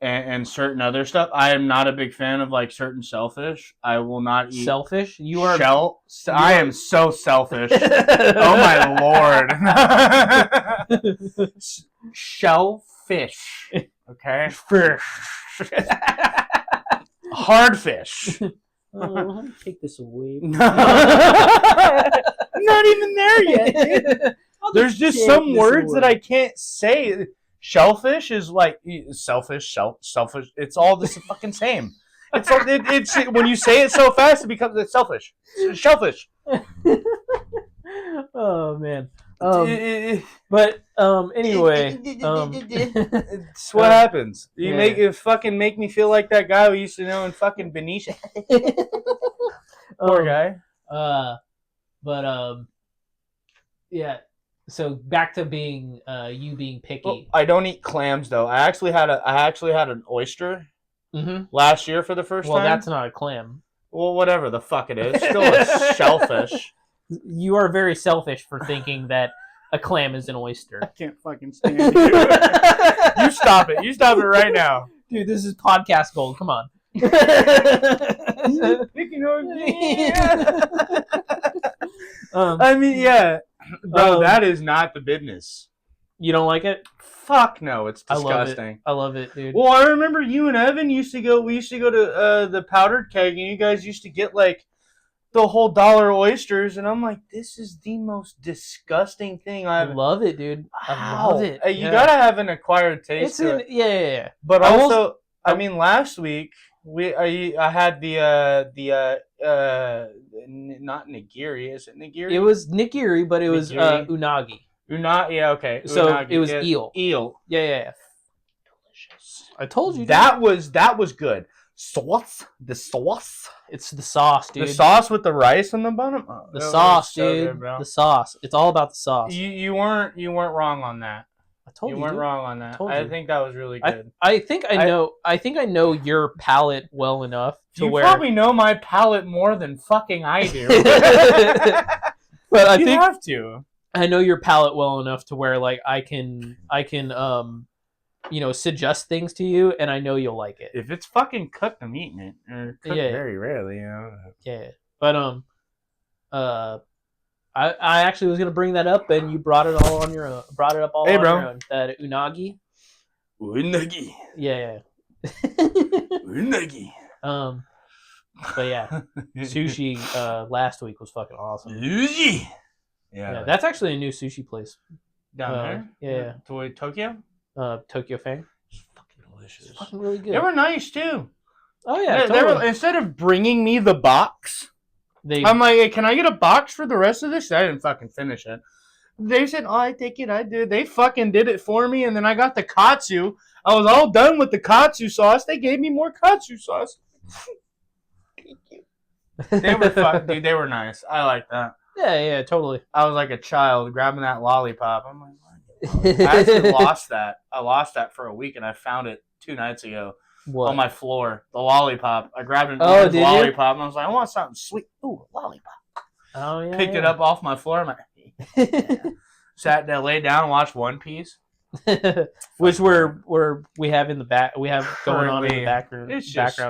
and certain other stuff. I am not a big fan of like certain shellfish. I will not eat Selfish? You are. shell. you I are- am so selfish. Oh my lord. Shellfish. Okay. Fish. Hard fish. Let me take this away. I'm not even there yet, dude. There's just some words that I can't say. Shellfish is like selfish, selfish. It's all the fucking same. It's all, it's when you say it so fast, it becomes selfish. Shellfish. Oh man. But anyway, It's what happens. You make me feel like that guy we used to know in fucking Benicia. Poor guy. But yeah. So back to being you being picky. Well, I don't eat clams though. I actually had an oyster Mm-hmm. last year for the first time. Well, that's not a clam. Well, whatever the fuck it is, still a shellfish. You are very selfish for thinking that a clam is an oyster. I can't fucking stand you. You stop it. You stop it right now. Dude, this is podcast gold. Come on. Picking on me. I mean, yeah. Bro, that is not the business. You don't like it? Fuck no, it's disgusting. I love it, dude. Well, I remember you and Evan used to go to the powdered keg, and you guys used to get like the whole $1 oysters, and I'm like, this is the most disgusting thing I I've love it, dude. I love it. You gotta have an acquired taste to it. Yeah. But also, I mean, last week I had the not nigiri. Is it nigiri? It was nigiri, but it was unagi. Yeah, okay. So unagi. it was eel. Yeah. Delicious. I told you. That was good. The sauce. It's the sauce, dude. The sauce with the rice on the bottom. Oh, the sauce, so dude. good, the sauce. It's all about the sauce. You weren't wrong on that. I told you. You weren't wrong on that. I think that was really good. I think I know your palate well enough to you where probably know my palate more than fucking I do. But I you think have to. I know your palate well enough to where like I can suggest things to you, and I know you'll like it. If it's fucking cooked, I'm eating it. Or cooked very rarely, you know. Yeah, but I actually was gonna bring that up, and you brought it all on your own. Brought it up all on your own. That unagi. Unagi. Yeah. Unagi. But yeah, sushi last week was fucking awesome. Sushi. Yeah, that's actually a new sushi place down there. Yeah. Tokyo. Tokyo Fang. It's fucking delicious. It's fucking really good. They were nice too. Oh yeah, they were, instead of bringing me the box, I'm like, hey, can I get a box for the rest of this? I didn't fucking finish it. They said, oh, I take it. I did. They fucking did it for me, and then I got the katsu. I was all done with the katsu sauce. They gave me more katsu sauce. They were dude. They were nice. I like that. Yeah, totally. I was like a child grabbing that lollipop. I'm like, I actually lost that. I lost that for a week, and I found it 2 nights ago on my floor. The lollipop. I grabbed an orange lollipop, and I was like, I want something sweet. Ooh, a lollipop. Oh yeah. Picked it up off my floor. I'm like, sat there, laid down, watched One Piece. Which we have in the back. We have going on in the background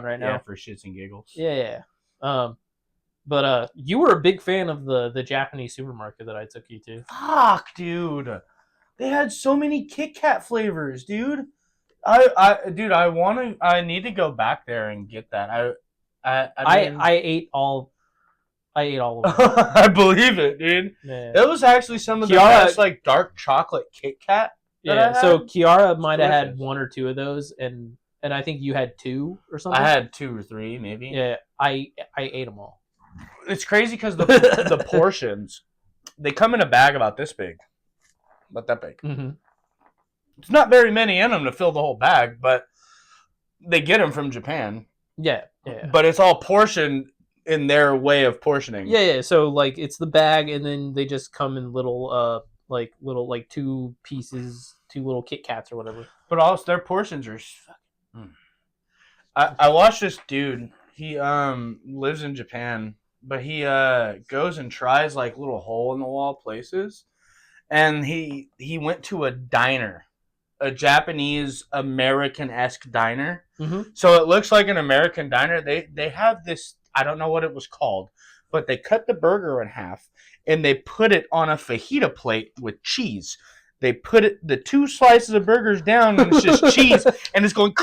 right now. Yeah, for shits and giggles. Yeah. But you were a big fan of the Japanese supermarket that I took you to. Fuck, dude. They had so many Kit Kat flavors, dude. I need to go back there and get that. I ate all of them. I believe it, dude. Yeah. That was actually some of the best, like, dark chocolate Kit Kat. Yeah, so Kiara might have had 1 or 2 of those, and I think you had 2 or something. I had 2 or 3, maybe. Yeah, I ate them all. It's crazy because the portions, they come in a bag about this big. About that big. Mm-hmm. It's not very many in them to fill the whole bag, but they get them from Japan, Yeah. but it's all portioned in their way of portioning. Yeah. So like it's the bag, and then they just come in little like two pieces, two little Kit Kats or whatever. But also their portions are. I watched this dude. He lives in Japan, but he goes and tries like little hole in the wall places, and he went to a diner, a Japanese American-esque diner. Mm-hmm. So it looks like an American diner. They have this. I don't know what it was called, but they cut the burger in half and they put it on a fajita plate with cheese. They put the two slices of burgers down and it's just cheese and it's going.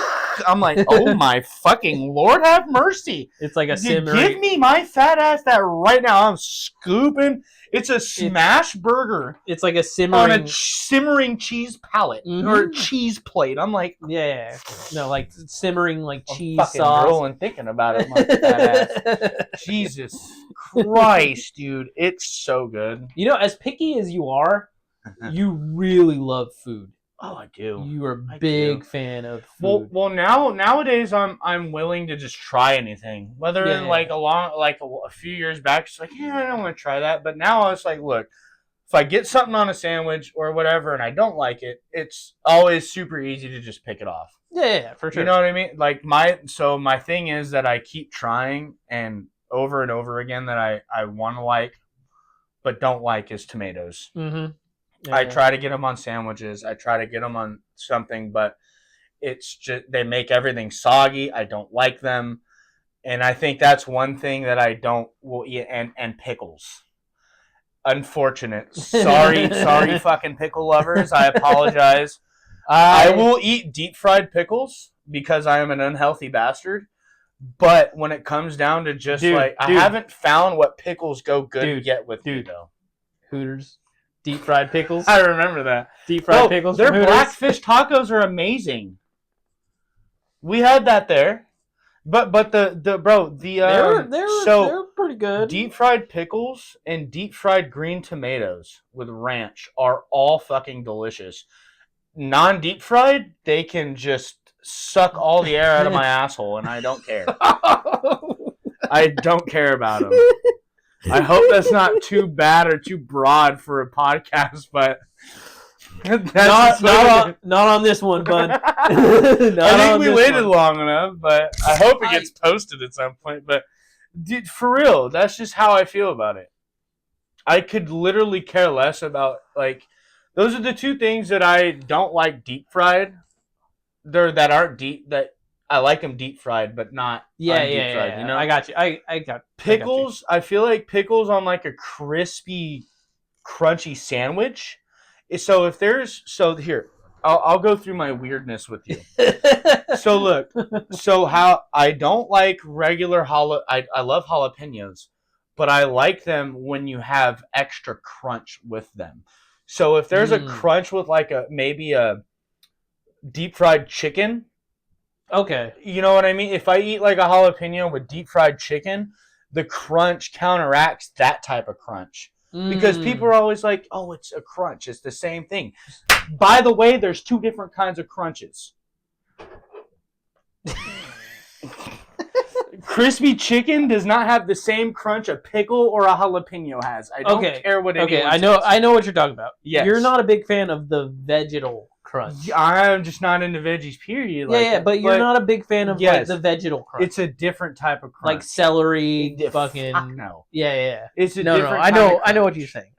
I'm like, oh my fucking Lord, have mercy! It's like a Dude, simmering. give me my fat ass that right now. I'm scooping. It's a smash burger. It's like a simmering On a simmering cheese palette or a cheese plate. I'm like, yeah, no, like simmering like I'm cheese fucking sauce. rolling thinking about it. My fat ass. Jesus Christ, dude, it's so good. You know, as picky as you are, you really love food. Oh, I do. You are I a big do. fan of food. Well, nowadays I'm willing to just try anything. Whether Yeah. like a few years back, it's like, yeah, I don't want to try that. But now it's like, look, if I get something on a sandwich or whatever and I don't like it, it's always super easy to just pick it off. Yeah, for sure. You know what I mean? Like my thing is that I keep trying and over again that I want to like, but don't like is tomatoes. Mm-hmm. Yeah. I try to get them on sandwiches. I try to get them on something, but it's just they make everything soggy. I don't like them, and I think that's one thing that I don't will eat. And pickles. Unfortunate. Sorry, fucking pickle lovers. I apologize. I will eat deep fried pickles because I am an unhealthy bastard. But when it comes down to just I haven't found what pickles go good yet with me though. Hooters. Deep fried pickles. I remember that. Deep fried pickles. Their blackfish tacos are amazing. We had that there, but they're pretty good. Deep fried pickles and deep fried green tomatoes with ranch are all fucking delicious. Non-deep fried, they can just suck all the air out of my asshole, and I don't care. I don't care about them. I hope that's not too bad or too broad for a podcast, but not on this one, bud. I think we waited long enough, but I hope it gets posted at some point. But dude, for real, that's just how I feel about it. I could literally care less about those are the two things that I don't like deep fried. That aren't deep that. I like them deep fried, but not deep fried. You know, I got you. I got pickles. I feel like pickles on like a crispy, crunchy sandwich. So here, I'll go through my weirdness with you. So look, how I don't like regular I love jalapenos, but I like them when you have extra crunch with them. So if there's a crunch with maybe a deep fried chicken. Okay. You know what I mean? If I eat like a jalapeno with deep fried chicken, the crunch counteracts that type of crunch. Because people are always like, oh, it's a crunch. It's the same thing. By the way, there's two different kinds of crunches. Crispy chicken does not have the same crunch a pickle or a jalapeno has. I don't care what anyone says. I know what you're talking about. Yes. You're not a big fan of the vegetal crunch. I'm just not into veggies, period. But you're not a big fan of the vegetal crunch. It's a different type of crunch. Like celery, fucking. Fuck no. Yeah. It's a different. I know what you're saying.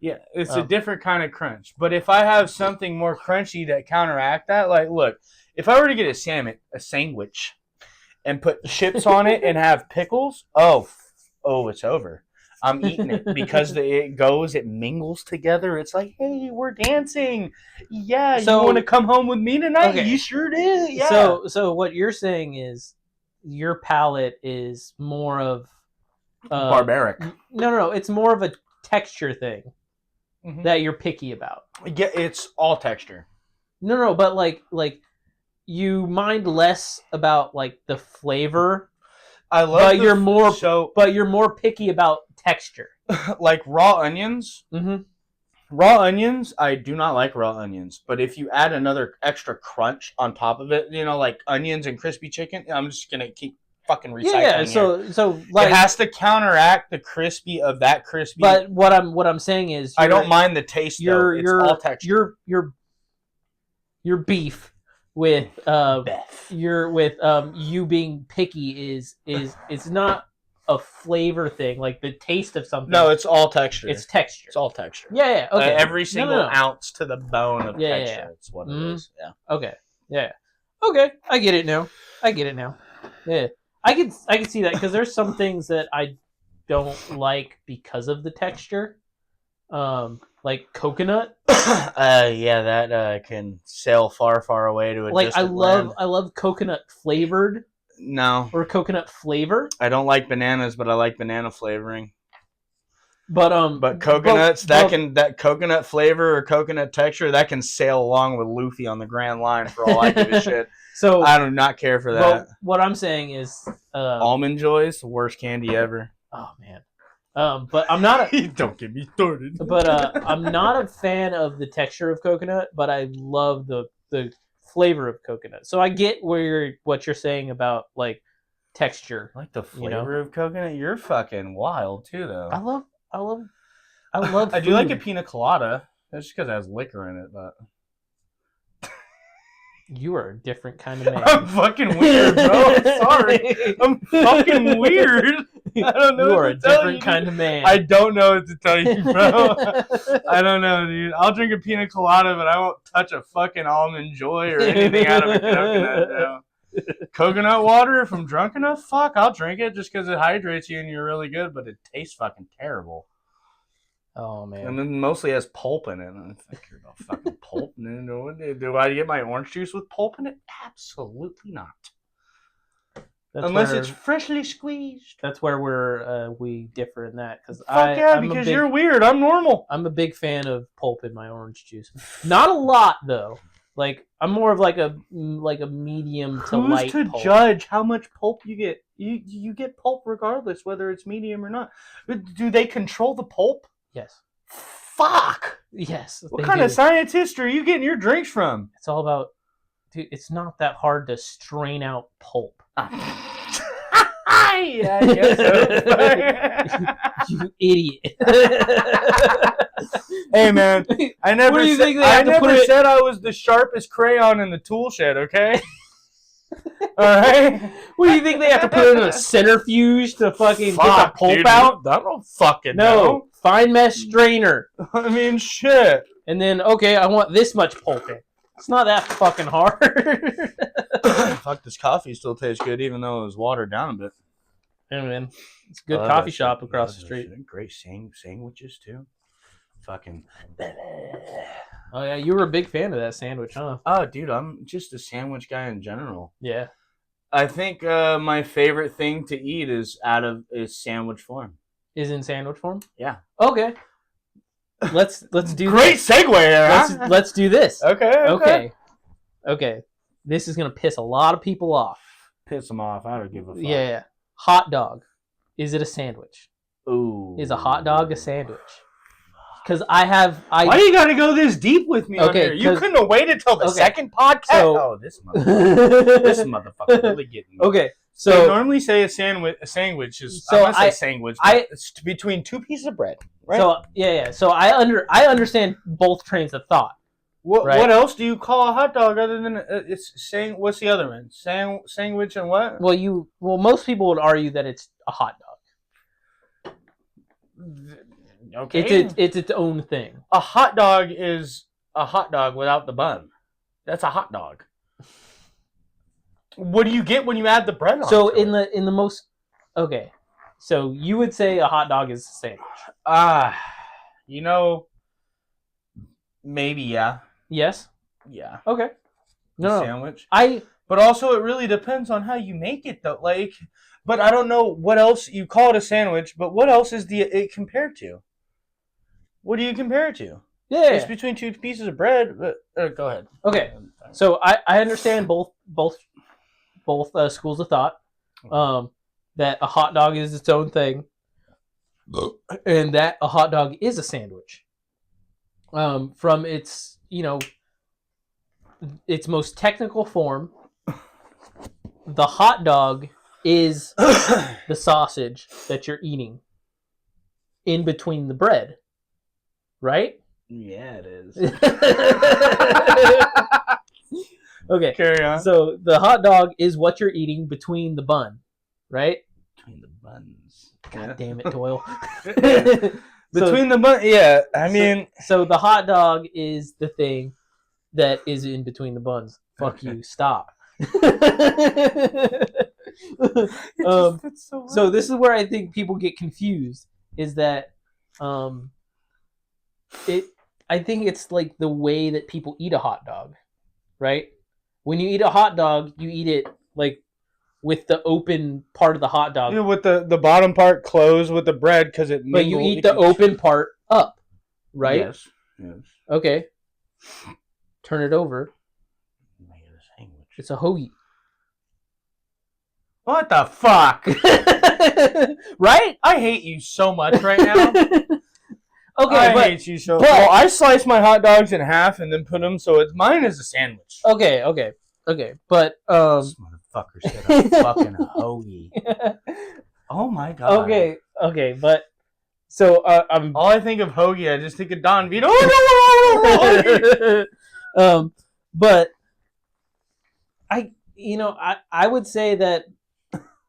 Yeah, it's a different kind of crunch. But if I have something more crunchy that counteract that, look, if I were to get a sandwich, and put chips on it and have pickles, oh, it's over. I'm eating it because it mingles together. It's like, hey, we're dancing. Yeah, you want to come home with me tonight? Okay. You sure do. Yeah. So what you're saying is your palate is more of barbaric. No, it's more of a texture thing that you're picky about. Yeah, it's all texture. No, but like you mind less about the flavor. I love, but you're more picky about texture. Like raw onions. Mm-hmm. Raw onions, I do not like raw onions. But if you add another extra crunch on top of it, like onions and crispy chicken, I'm just gonna keep fucking recycling. Yeah, here. so like it has to counteract the crispy of that crispy. But what I'm saying is, I don't mind the taste. It's all texture. Your beef with you being picky is not a flavor thing, like the taste of something. No, it's all texture. It's texture. It's all texture. Yeah. Okay. Every single ounce to the bone of texture. Yeah. It's what it is. Yeah. Okay. Yeah. Okay. I get it now. Yeah. I can see that because there's some things that I don't like because of the texture. Like coconut. Yeah, that can sail far, far away to a distant land. I love coconut flavored. No. Or coconut flavor. I don't like bananas, but I like banana flavoring. But coconuts, that coconut flavor or coconut texture, that can sail along with Luffy on the Grand Line for all I give a shit. So I do not care for that. What I'm saying is Almond Joy's the worst candy ever. Oh man. But I'm not don't get me started. But I'm not a fan of the texture of coconut, but I love the flavor of coconut. So I get what you're saying about like texture. I like the flavor of coconut. You're fucking wild too, though. I love. I do like a pina colada. That's just because it has liquor in it, but you are a different kind of man. I'm fucking weird, bro. I'm sorry. I'm fucking weird. I don't know. You are a different kind of man. I don't know what to tell you, bro. I don't know, dude. I'll drink a pina colada, but I won't touch a fucking Almond Joy or anything out of a coconut. No. Coconut water, if I'm drunk enough, fuck, I'll drink it just because it hydrates you and you're really good, but it tastes fucking terrible. Oh, man. And then mostly has pulp in it. I don't think you're about fucking pulp. Do I get my orange juice with pulp in it? Absolutely not. Unless it's freshly squeezed. That's where we differ in that. Because you're weird. I'm normal. I'm a big fan of pulp in my orange juice. Not a lot, though. Like, I'm more of like a medium to light pulp. Who's to judge how much pulp you get? You get pulp regardless, whether it's medium or not. But do they control the pulp? Yes. Fuck! Yes. What kind of scientist are you getting your drinks from? It's all about... Dude, it's not that hard to strain out pulp. Yeah, I guess so. You idiot. Hey, man. I never said I was the sharpest crayon in the tool shed, okay? Alright? What do you think they have to put in a centrifuge to fucking get the pulp out? I don't fucking know. Fine mesh strainer. I mean, shit. And then, okay, I want this much pulp in. It's not that fucking hard. Fuck, this coffee still tastes good even though it was watered down a bit. Yeah, man. It's a good coffee shop across the street. Great sandwiches, too. Fucking. Oh, yeah, you were a big fan of that sandwich, huh? Oh, dude, I'm just a sandwich guy in general. Yeah. I think my favorite thing to eat is sandwich form. Is in sandwich form? Yeah. Okay. Let's do Great segue. Let's do this. Okay. This is gonna piss a lot of people off. Piss them off. I don't give a fuck. Yeah. Hot dog. Is it a sandwich? Ooh. Is a hot dog a sandwich? Because I Why you gotta go this deep with me on here? You couldn't have waited till the second podcast. This motherfucker really getting me. Okay. So they normally say a sandwich is. So I say sandwich. It's between two pieces of bread. Right? So yeah. So I understand both trains of thought. What else do you call a hot dog other than what's the other one? Sandwich and what? Well, most people would argue that it's a hot dog. Okay. It's its own thing. A hot dog is a hot dog without the bun. That's a hot dog. What do you get when you add the bread on? So in the most so you would say a hot dog is a sandwich. Maybe yeah. Yes. Yeah. Okay. Sandwich. But also it really depends on how you make it though. Like, but I don't know what else you call it a sandwich. But what else is it compared to? What do you compare it to? Yeah. It's between two pieces of bread. But go ahead. Okay. So I understand both schools of thought. That a hot dog is its own thing, and that a hot dog is a sandwich. from its its most technical form, the hot dog is the sausage that you're eating in between the bread, right? Yeah, it is. Okay. Carry on. So the hot dog is what you're eating between the bun, right? Between the buns. God damn it, Doyle. Between the buns, yeah. I mean, so the hot dog is the thing that is in between the buns. Fuck you. Stop. So this is where I think people get confused. Is that I think it's like the way that people eat a hot dog, right? When you eat a hot dog, you eat it like with the open part of the hot dog. yeah, with the bottom part closed with the bread because it. But you eat the open part up, right? Yes. Okay. Turn it over. Make it a sandwich. It's a hoagie. What the fuck? Right? I hate you so much right now. Okay, I but hate you so. Well, I slice my hot dogs in half and then put them so it's mine is a sandwich. okay, but This motherfucker said a fucking hoagie. Oh my god. okay, but so I'm. All I think of hoagie, I just think of Don Vito. But I would say that,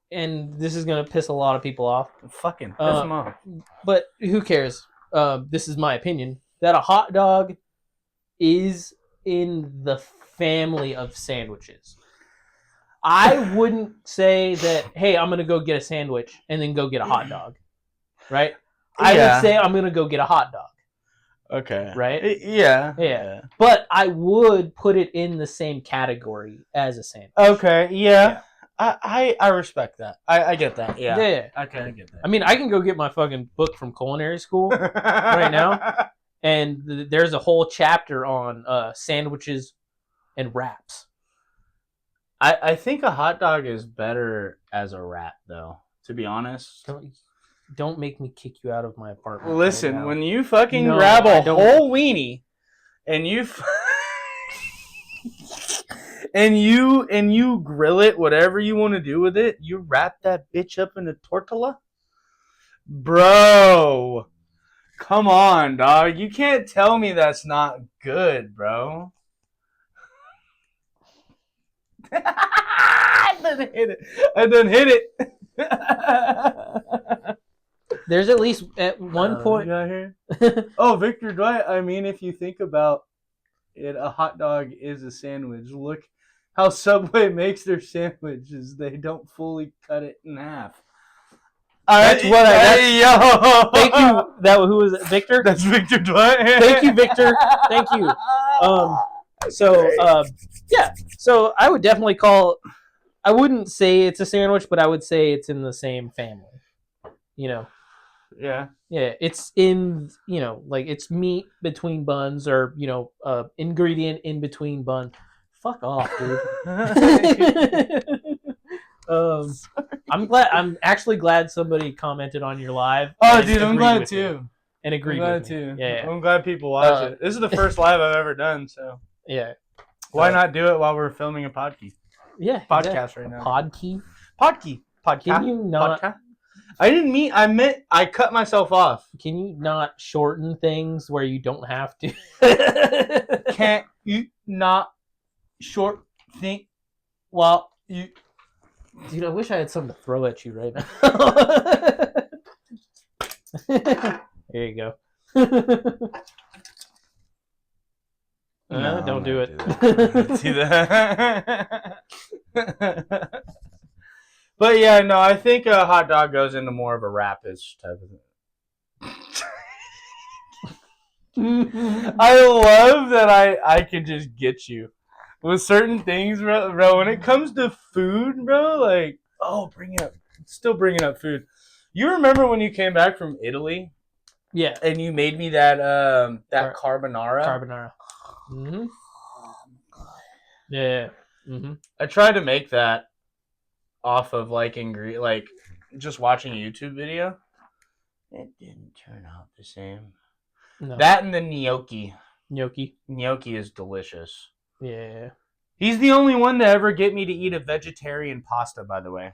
and this is gonna piss a lot of people off. Fucking piss them off. But who cares? This is my opinion that a hot dog is in the family of sandwiches. I wouldn't say that, hey, I'm going to go get a sandwich and then go get a hot dog, right? I would say I'm going to go get a hot dog. Okay. Right? Yeah. But I would put it in the same category as a sandwich. Okay, yeah. I respect that. I get that. Yeah. Yeah. Okay, I get that. I mean, I can go get my fucking book from culinary school right now, and there's a whole chapter on sandwiches and wraps. I think a hot dog is better as a wrap, though, to be honest. Don't make me kick you out of my apartment. Listen, right when you fucking grab a whole weenie and you and you grill it, whatever you want to do with it, you wrap that bitch up in a tortilla? Bro, come on, dog. You can't tell me that's not good, bro. I done hit it. There's at least at one point. Here? Oh, Victor Dwight. I mean, if you think about it, a hot dog is a sandwich. Look how Subway makes their sandwiches. They don't fully cut it in half. That's what yo. Thank you. Who was it? Victor? That's Victor Dwight. Thank you, Victor. Thank you. Yeah. So I would definitely I wouldn't say it's a sandwich, but I would say it's in the same family. Yeah. Yeah. It's in, like it's meat between buns or, ingredient in between bun. Fuck off, dude. I'm actually glad somebody commented on your live. Oh, dude, I'm glad too. And agreed with me. Yeah. I'm glad people watch it. This is the first live I've ever done, so. Yeah. Why not do it while we're filming a podcast? Yeah. Podcast right now. Podcast. Can you not? Podcast? I meant I cut myself off. Can you not shorten things where you don't have to? Can't you not short think while you... Dude, I wish I had something to throw at you right now. There you go. Don't do it. See that? But yeah, no, I think a hot dog goes into more of a wrap-ish type of thing. I love that I can just get you with certain things, bro. When it comes to food, bro, like, still bringing up food. You remember when you came back from Italy? Yeah. And you made me that carbonara? Carbonara. Mm-hmm. Yeah. Mm-hmm. I tried to make that off of just watching a YouTube video. It didn't turn out the same. No. That and the gnocchi. Gnocchi. Gnocchi is delicious. Yeah. He's the only one to ever get me to eat a vegetarian pasta, by the way.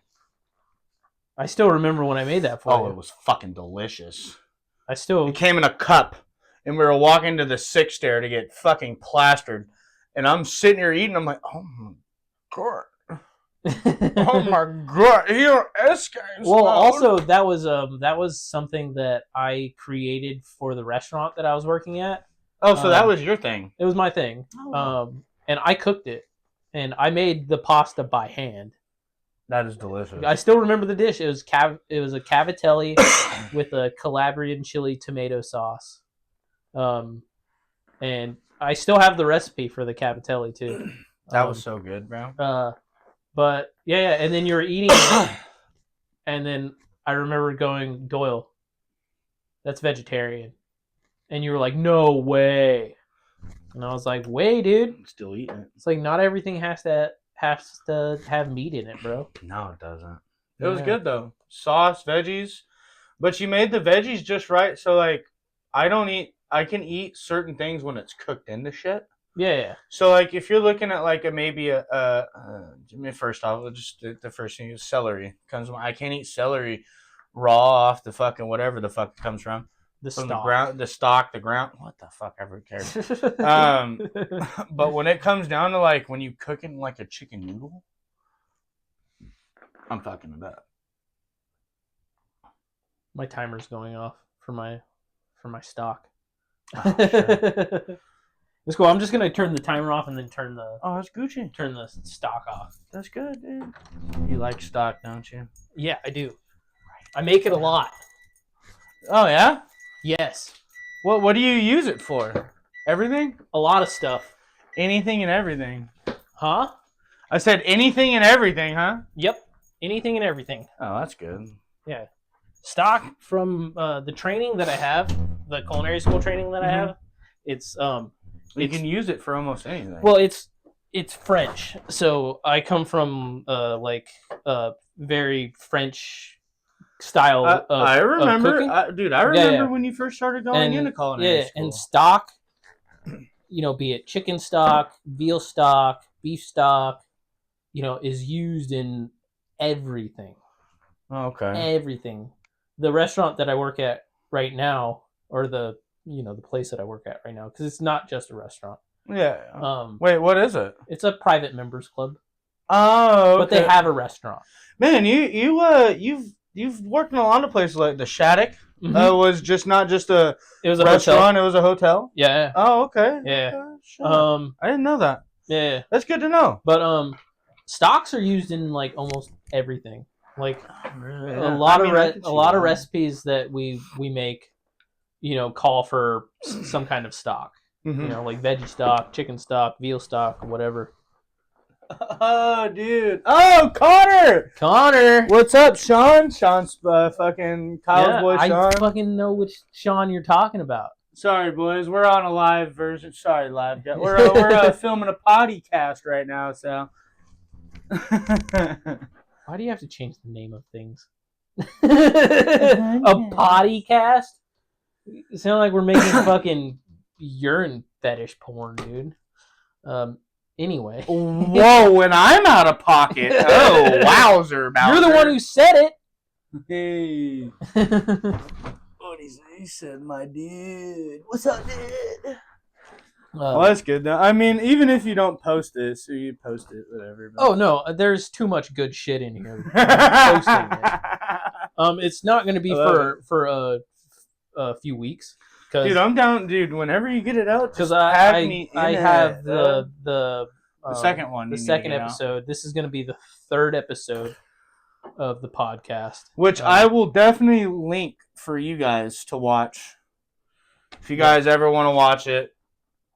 I still remember when I made that for you. Oh, it was fucking delicious. It It came in a cup, and we were walking to the sick stair to get fucking plastered. And I'm sitting here eating. I'm like, oh my god. Oh my god. Here is Well, also that was something that I created for the restaurant that I was working at. Oh, so that was your thing. It was my thing. Oh. And I cooked it, and I made the pasta by hand. That is delicious. I still remember the dish. It was a cavatelli with a Calabrian chili tomato sauce. And I still have the recipe for the cavatelli too. That was so good, bro. But yeah, and then you were eating it, and then I remember going, Doyle, that's vegetarian, and you were like, no way, and I was like, way, dude. I'm still eating it. It's like not everything has to have meat in it, bro. No, it doesn't. It was good though. Sauce, veggies, but you made the veggies just right. So like, I can eat certain things when it's cooked into shit. Yeah. So like, if you're looking at like first off, just the first thing is celery. I can't eat celery raw off the fucking whatever the fuck it comes from. The stalk, the ground. What the fuck ever cares? But when it comes down to like when you cook in like a chicken noodle, I'm fucking it up. My timer's going off for my stock. Oh, shit. It's cool. I'm just gonna turn the timer off and then turn the that's Gucci. Turn the stock off. That's good, dude. You like stock, don't you? Yeah, I do. I make it a lot. Oh yeah? Yes. What do you use it for? Everything? A lot of stuff. Anything and everything. Huh? I said anything and everything, huh? Yep. Anything and everything. Oh, that's good. Yeah. Stock from the training that I have, the culinary school training that I have. It's you can use it for almost anything. Well, it's French, so I come from very French style of I remember, cooking. I remember when you first started going into culinary school. And stock, be it chicken stock, veal stock, beef stock, is used in everything. Oh, okay. Everything. The restaurant that I work at right now, or the place that I work at right now, because it's not just a restaurant. Yeah. Wait, what is it? It's a private members club. Oh, okay. But they have a restaurant. Man, you've worked in a lot of places. Like the Shattuck was just not just a restaurant; it was a hotel. Yeah. Oh, okay. Yeah. Okay, sure. I didn't know that. Yeah. That's good to know. But stocks are used in like almost everything. Like really? a lot of recipes that we make, call for some kind of stock. Like veggie stock, chicken stock, veal stock, whatever. Oh, dude. Oh, Connor. What's up, Sean? Sean's fucking Kyle's boy, Sean. I fucking know which Sean you're talking about. Sorry, boys. We're on a live version. Sorry, live. We're filming a podcast right now, so. Why do you have to change the name of things? A podcast? It sounds like we're making fucking urine fetish porn, dude. Anyway. Whoa, when I'm out of pocket. Oh, wowzer, Bowser. You're the one who said it. Hey. What he said, my dude. What's up, dude? Well, that's good, though. I mean, even if you don't post this, or you post it, whatever. But... Oh, no. There's too much good shit in here. Posting it. It's not going to be for a few weeks. Dude, I'm down. Dude, whenever you get it out, because I have the second one, the second episode. This is going to be the third episode of the podcast, which I will definitely link for you guys to watch. If you guys ever want to watch it,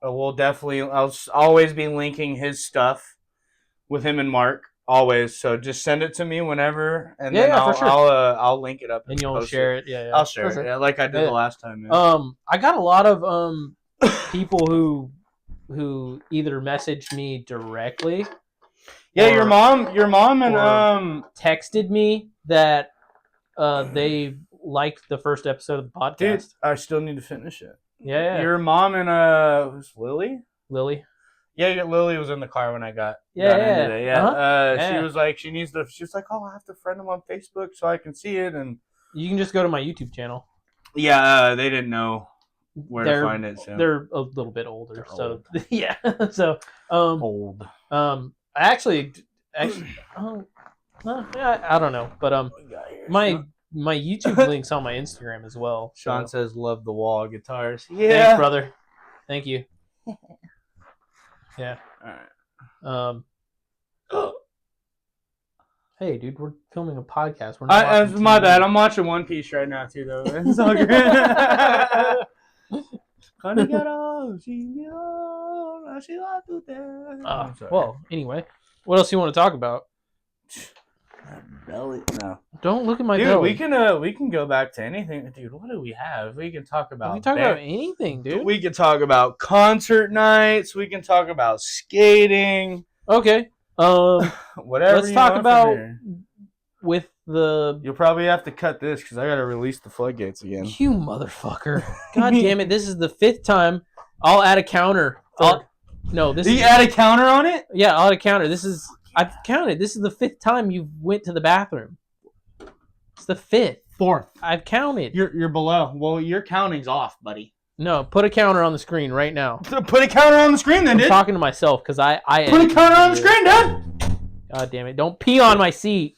I'll always be linking his stuff with him and Mark. Always, so just send it to me whenever, and then I'll link it up and you'll share it. Yeah, I'll share it, like I did the last time. Yeah. I got a lot of people who either messaged me directly. Yeah, your mom, and texted me that they liked the first episode of the podcast. Dude, I still need to finish it. Yeah. Your mom and who's Lily? Lily. Yeah, Lily was in the car when I got Yeah, got yeah. into it. Yeah. Uh-huh. She Yeah. was like, she was like, oh, I have to friend him on Facebook so I can see it. And You can just go to my YouTube channel. yeah, they didn't know where to They're find it. So they're a little bit older, They're so old. yeah. So old. I actually I don't know, but my YouTube link's on my Instagram as well. So. Sean says, love the wall guitars. Thanks, brother. Thank you. Yeah. All right. Hey, dude, we're filming a podcast. We're not watching My TV. bad. I'm watching One Piece right now too, though. It's all good. Well, anyway, what else you want to talk about? Belly. No. Don't look at my Dude, belly. we can go back to anything. Dude, what do we have? We can talk about. We can talk about anything, dude. We can talk about concert nights. We can talk about skating. Okay. Whatever. Let's talk about with the. You'll probably have to cut this because I gotta release the floodgates again. You motherfucker! God damn it! This is the 5th time. I'll add a counter. This. You add a counter on it? Yeah, I'll add a counter. I've counted. This is the 5th time you went to the bathroom. It's the 5th. 4th. I've counted. You're below. Well, your counting's off, buddy. No, put a counter on the screen right now. Put a counter on the screen, then, dude. I'm talking to myself because I put a counter on the screen, dude. God damn it! Don't pee on my seat.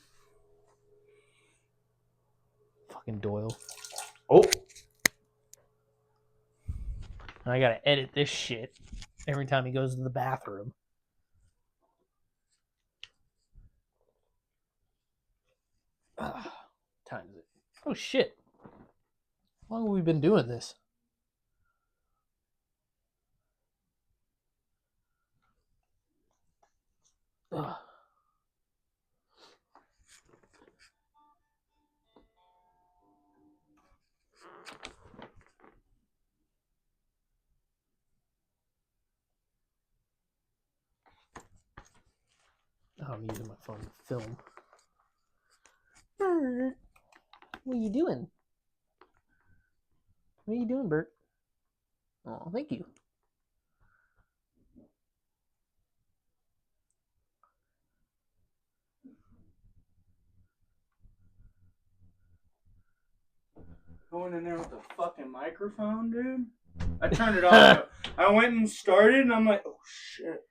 Fucking Doyle. Oh. I gotta edit this shit every time he goes to the bathroom. Time is it? Oh shit! How long have we been doing this? Ugh. Oh, I'm using my phone to film. Bert, what are you doing? What are you doing, Bert? Oh, thank you. Going in there with the fucking microphone, dude. I turned it off. I went and started, and I'm like, oh shit.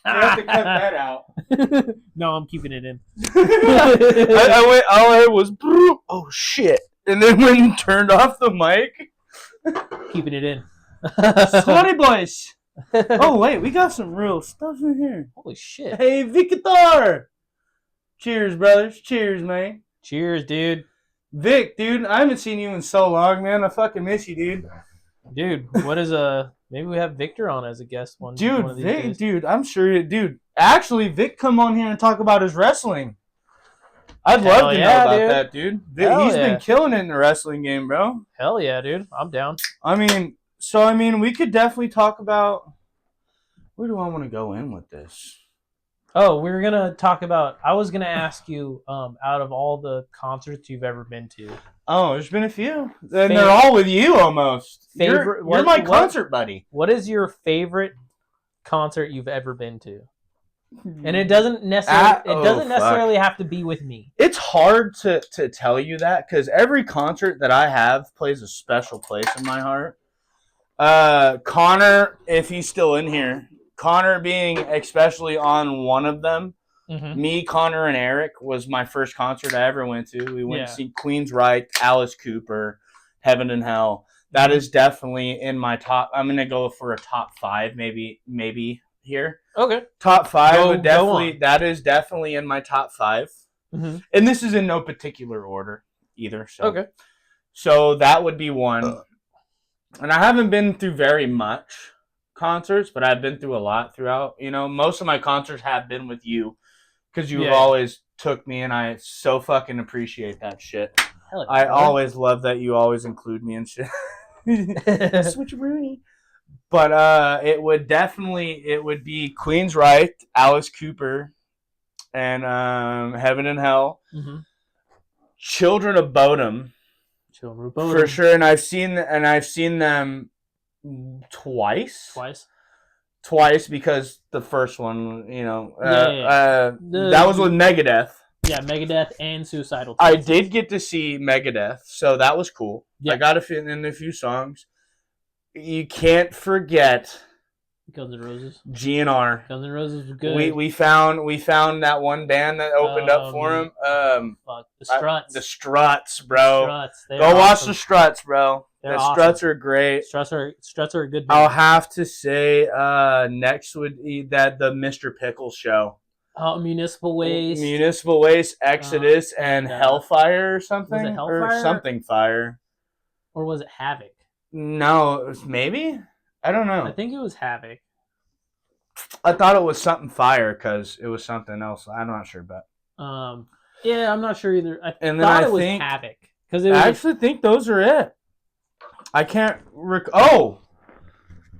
You have to cut that out. No, I'm keeping it in. I went. All I was, oh shit, and then when you turned off the mic, Keeping it in. sorry boys. Oh wait, we got some real stuff in here. Holy shit. Hey, Victor. Cheers, brothers. Cheers, man. Cheers, dude. Vic, dude, I haven't seen you in so long, man. I fucking miss you, dude. Dude, what is maybe we have Victor on as a guest one of these Vic, days. dude, I'm sure, dude. Actually, Vic, come on here and talk about his wrestling. I'd love to know about that, dude. Vic, he's been killing it in the wrestling game, bro. Hell yeah, dude. I'm down. I mean, we could definitely talk about. Where do I want to go in with this? Oh, we were gonna talk about. I was gonna ask you, out of all the concerts you've ever been to. Oh, there's been a few, and they're all with you almost. Favorite? You're my concert buddy. What is your favorite concert you've ever been to? And it doesn't necessarily have to be with me. It's hard to tell you that because every concert that I have plays a special place in my heart. Connor, if he's still in here, Connor being especially on one of them. Mm-hmm. Me, Connor, and Eric was my first concert I ever went to. We went to see Queen's Right, Alice Cooper, Heaven and Hell. That is definitely in my top. I'm gonna go for a top 5, maybe here. Okay. Top 5 Go definitely. That is definitely in my top 5. Mm-hmm. And this is in no particular order either. So. Okay. So that would be one. And I haven't been through very much concerts, but I've been through a lot throughout. You know, most of my concerts have been with you because you always took me, and I so fucking appreciate that shit. Hell yeah, I always love that you always include me and shit. Switcheroonie. But it would be Queen's Right, Alice Cooper, and Heaven and Hell. Mm-hmm. Children of Bodom. For sure, and I've seen them Twice. Twice. Because the first one, Yeah. that was with Megadeth. Yeah, Megadeth and Suicidal I Tendencies. did get to see Megadeth, so that was cool. Yeah. I got to fit in a few songs. You can't forget Guns N' Roses. GNR. Guns N' Roses was good. We found that one band that opened up for him. Fuck, the Struts. The Struts, bro. Struts. Go watch the Struts, bro. They're the awesome. Struts are great. Struts are a good band. I'll have to say next would be the Mr. Pickles show. Municipal Waste, Exodus, and Hellfire or something. Was it Hellfire? Or something fire. Or was it Havoc? No, it was maybe? I don't know. I think it was Havoc. I thought it was something fire because it was something else. I'm not sure, but yeah, I'm not sure either. I was Havoc because I actually think those are it. I can't. Oh,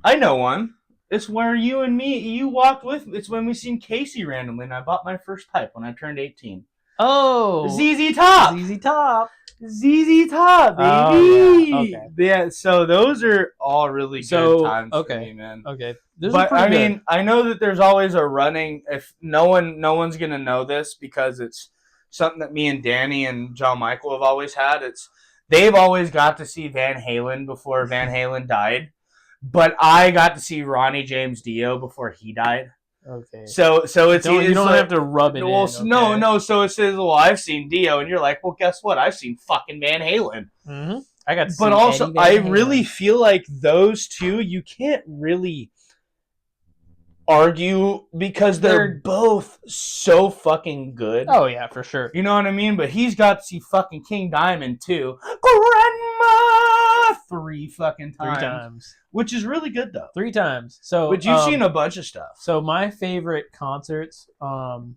I know one. It's where you walked with. It's when we seen Casey randomly, and I bought my first pipe when I turned 18. Oh, ZZ Top. ZZ Top. ZZ Top, baby. Oh, yeah. Okay. Yeah, so those are all really good times for me, man. Okay. But I mean, I know that there's always a running. If no one's gonna know this because it's something that me and Danny and John Michael have always had. They've always got to see Van Halen before Van Halen died, but I got to see Ronnie James Dio before he died. Okay. So it's you don't have to rub it in. Okay. No. So it says, well, I've seen Dio, and you're like, well, guess what? I've seen fucking Van Halen. Mm-hmm. I got to see But also, Eddie Van I Halen. really feel like those two, you can't really argue because they're both so fucking good. Oh yeah, for sure. You know what I mean? But he's got to see fucking King Diamond too. Grandma 3 fucking times. 3 times. Which is really good though. 3 times. So but you've seen a bunch of stuff. So my favorite concerts, and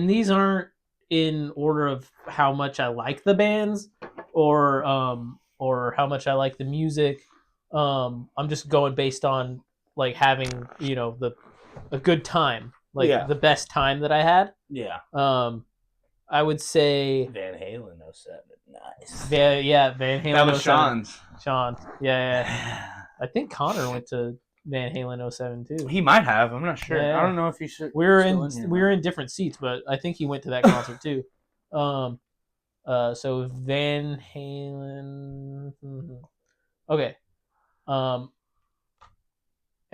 these aren't in order of how much I like the bands or how much I like the music. I'm just going based on like having, a good time, like the best time that I had. Yeah. I would say Van Halen 07. Nice. Van Halen. That was 07. Sean. Yeah. I think Connor went to Van Halen 07 too. He might have. I'm not sure. Yeah. I don't know if he should. We were in different seats, but I think he went to that concert too. So Van Halen. Okay.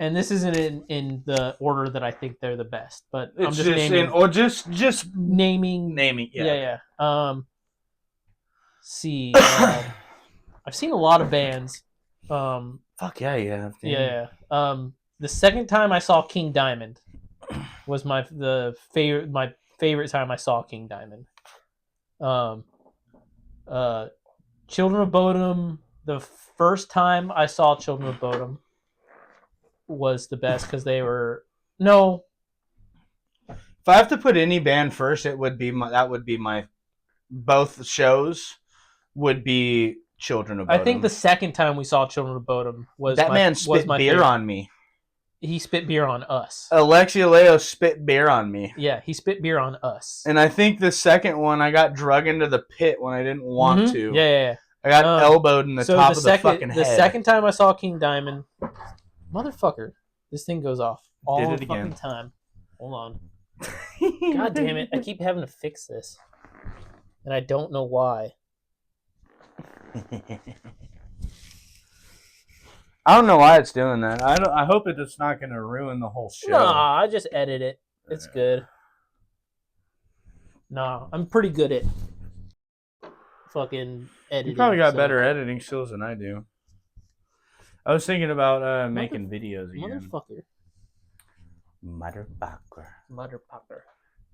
And this isn't in the order that I think they're the best, but It's I'm just naming, just naming. Yeah. See, I've seen a lot of bands. Fuck yeah, yeah. Yeah. The second time I saw King Diamond was my favorite time I saw King Diamond. Children of Bodom. The first time I saw Children of Bodom was the best because they were no. If I have to put any band first, it would be my both shows would be Children of Bodom. I think the second time we saw Children of Bodom was that man spit beer favorite. on me. He spit beer on us. Alexia Leo spit beer on me. Yeah, he spit beer on us. And I think the second one, I got drug into the pit when I didn't want to. Yeah. I got elbowed in the top of the fucking head. The second time I saw King Diamond, motherfucker, this thing goes off all the fucking time. Hold on. God damn it! I keep having to fix this, and I don't know why. I don't know why it's doing that. I hope it's not going to ruin the whole show. Nah, I just edit it. It's good. Nah, I'm pretty good at fucking editing. You probably got better editing skills than I do. I was thinking about making videos again. Motherfucker.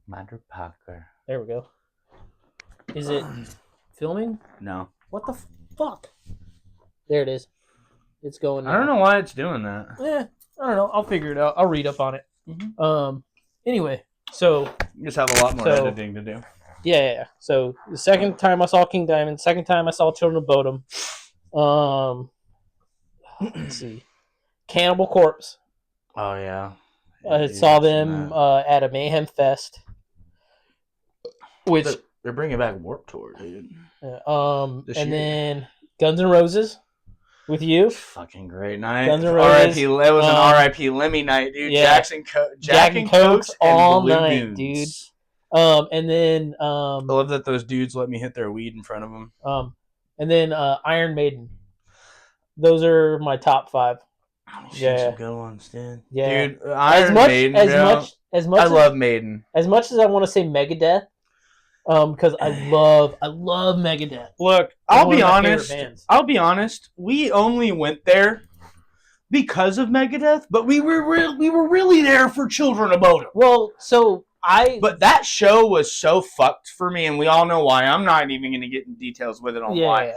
Motherfucker. There we go. Is it filming? No. What the fuck? There it is. It's going now. I don't know why it's doing that. Yeah, I don't know. I'll figure it out. I'll read up on it. Mm-hmm. Anyway, so you just have a lot more editing to do. Yeah. So the second time I saw King Diamond, second time I saw Children of Bodom. Let's see, Cannibal Corpse. Oh yeah. I saw them at a Mayhem Fest, which they're bringing back Warped Tour, dude. and then Guns N' Roses. With you, Fucking great night. Guns N' R.I.P. It Roses, was an R.I.P. Lemmy night, dude. yeah. Jack and Cokes all and Blue night, Moons. And then I love that those dudes let me hit their weed in front of them. Iron Maiden. Those are my top 5. Some good ones, dude. Yeah. Dude, Iron Maiden, as much I love Maiden. As much as I want to say Megadeth, because I love Megadeth. Look, I'll be honest. We only went there because of Megadeth, but we were really there for Children of Bodom. Well, but that show was so fucked for me, and we all know why. I'm not even going to get in details with it on why.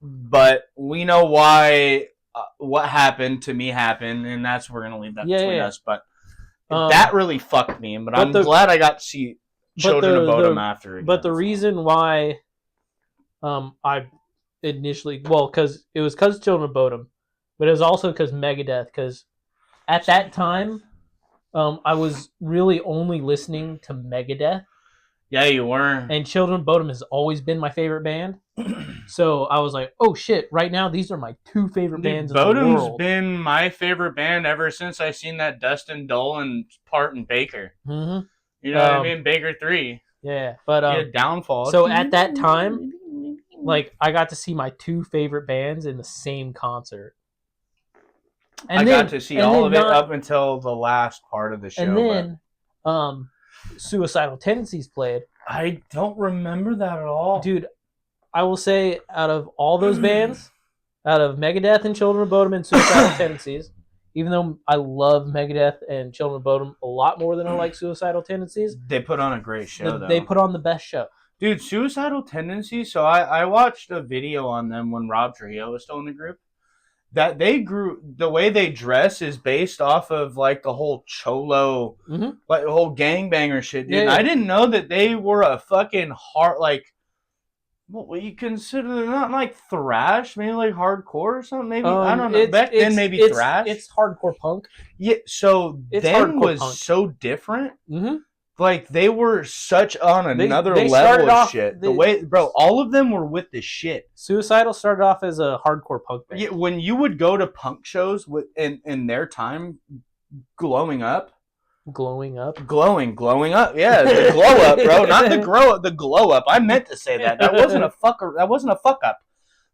But we know why. What happened to me happened, and we're going to leave that between us. But that really fucked me. But I'm glad I got to see Children of Bodom after again. But the reason why I initially, because it was because Children of Bodom, but it was also because Megadeth, because at that time, I was really only listening to Megadeth. Yeah, you were. And Children of Bodom has always been my favorite band. So I was like, oh shit, right now these are my 2 favorite bands in the world. Bodom's been my favorite band ever since I seen that Dustin Dolan part in Baker. Mm-hmm. You know what I mean? Baker 3. Yeah, but Downfall. So at that time, like, I got to see my 2 favorite bands in the same concert. And I got to see all of it up until the last part of the show. And then, Suicidal Tendencies played. I don't remember that at all. Dude, I will say, out of all those bands, out of Megadeth and Children of Bodom and Suicidal Tendencies, even though I love Megadeth and Children of Bodom a lot more than I like Suicidal Tendencies, they put on a great show, though. They put on the best show. Dude, Suicidal Tendencies, so I watched a video on them when Rob Trujillo was still in the group. That they grew, the way they dress is based off of like the whole cholo, like the whole gangbanger shit, dude. Yeah. I didn't know that they were a fucking hard, like, what you consider not like thrash, maybe like hardcore or something. Maybe I don't know. Back then, maybe thrash. It's hardcore punk. Yeah, so then was punk. So different. Mm-hmm. Like they were such on another level of shit. The way, bro, all of them were with the shit. Suicidal started off as a hardcore punk band. Yeah, when you would go to punk shows in their time, glowing up. Glowing up. Yeah, the glow up, bro, not the grow up. The glow up. I meant to say that. That wasn't a fuck up.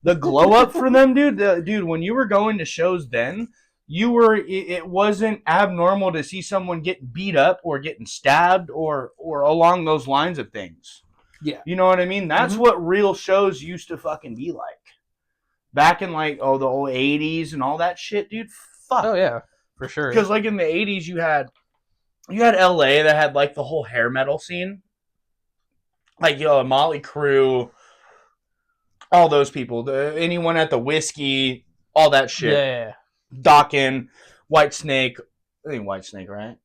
The glow up for them, dude. Dude, when you were going to shows then. It wasn't abnormal to see someone get beat up or getting stabbed or along those lines of things. Yeah. You know what I mean? That's what real shows used to fucking be like. Back in like, the old 80s and all that shit, dude. Fuck. Oh, yeah. For sure. Because like in the 80s, you had LA that had like the whole hair metal scene. Like, Motley Crue, all those people. Anyone at the Whiskey, all that shit. Yeah. Dawkins, White Snake. I think White Snake, right?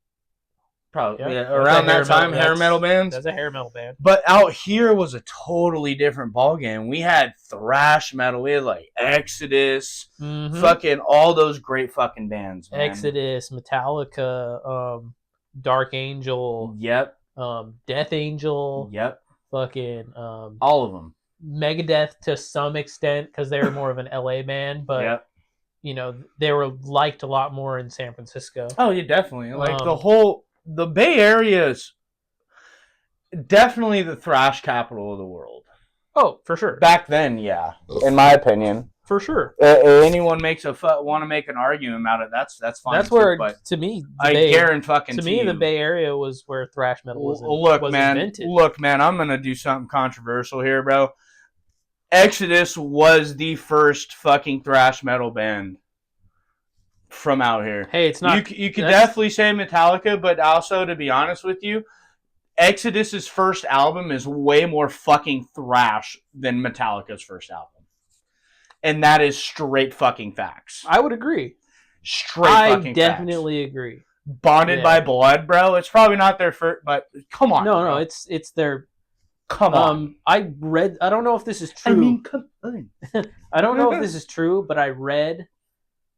Probably. Yeah. Around that time, hair metal bands. That's a hair metal band. But out here was a totally different ballgame. We had thrash metal. We had like Exodus, fucking all those great fucking bands. Man. Exodus, Metallica, Dark Angel. Yep. Death Angel. Yep. Fucking all of them. Megadeth to some extent because they were more of an LA band, but. Yep. You know, they were liked a lot more in San Francisco. Oh, yeah, definitely. Like, the Bay Area is definitely the thrash capital of the world. Oh, for sure. Back then, yeah. In my opinion. For sure. Anyone want to make an argument about it, that's fine. That's where, to me, the Bay Area was where thrash metal was invented. Look, man, I'm going to do something controversial here, bro. Exodus was the first fucking thrash metal band from out here. Hey, it's not... You could definitely say Metallica, but also, to be honest with you, Exodus's first album is way more fucking thrash than Metallica's first album. And that is straight fucking facts. I would agree. I definitely agree. Bonded by Blood, bro. It's probably not their first, but come on. No, it's their... Come on. I don't know if this is true. I mean, come on. I don't know if this is true, but I read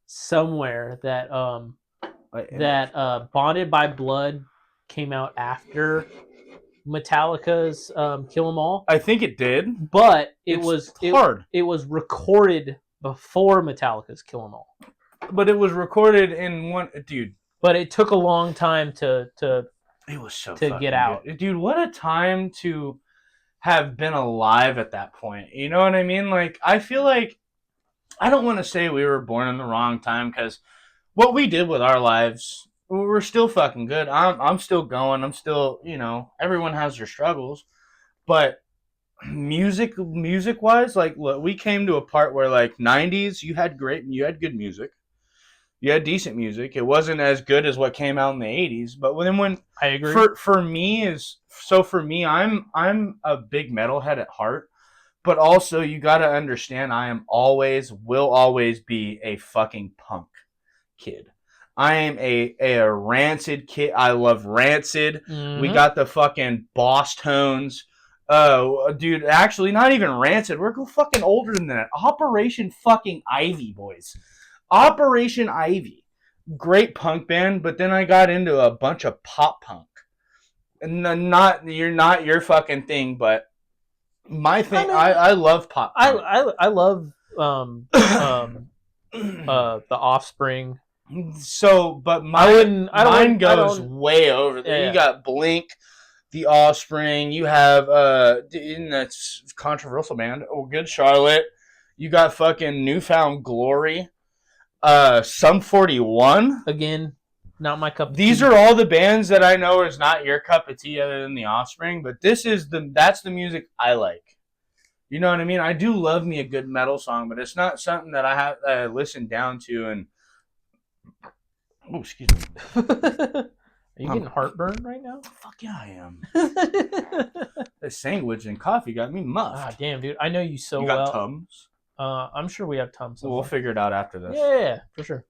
somewhere that Bonded by Blood came out after Metallica's Kill 'Em All. I think it did. But it was recorded before Metallica's Kill 'Em All. But it was recorded in one, dude. But it took a long time to It was so to fucking get out. good. Dude, what a time to have been alive at that point. You know what I mean? Like, I feel like, I don't want to say we were born in the wrong time, because what we did with our lives, we're still fucking good. I'm still going. I'm still, everyone has their struggles. But music wise, like, look, we came to a part where, like, 90s, you had good music. You had decent music. It wasn't as good as what came out in the 80s, but when I agree. for me, I'm a big metalhead at heart, but also you got to understand will always be a fucking punk kid. I am a Rancid kid. I love Rancid. Mm-hmm. We got the fucking Boss Tones. Oh, dude, actually, not even Rancid. We're fucking older than that. Operation fucking Ivy, boys. Operation Ivy. Great punk band, but then I got into a bunch of pop punk. And not your fucking thing, but my thing. I love pop punk. I love the Offspring. So, but mine goes don't way over there. Yeah. You got Blink, The Offspring. You have and that's controversial band. Oh, Good Charlotte. You got fucking Newfound Glory. Sum 41. Again, not my cup of These tea. are all the bands that I know is not your cup of tea, other than The Offspring. But that's the music I like. You know what I mean? I do love me a good metal song, but it's not something that I listen down to and. Oh, excuse me. Are you getting heartburn right now? Fuck yeah, I am. The sandwich and coffee got me muffed. Ah, damn, dude. I know you so You got well. Tums? I'm sure we have Tums. We'll figure it out after this. Yeah, for sure.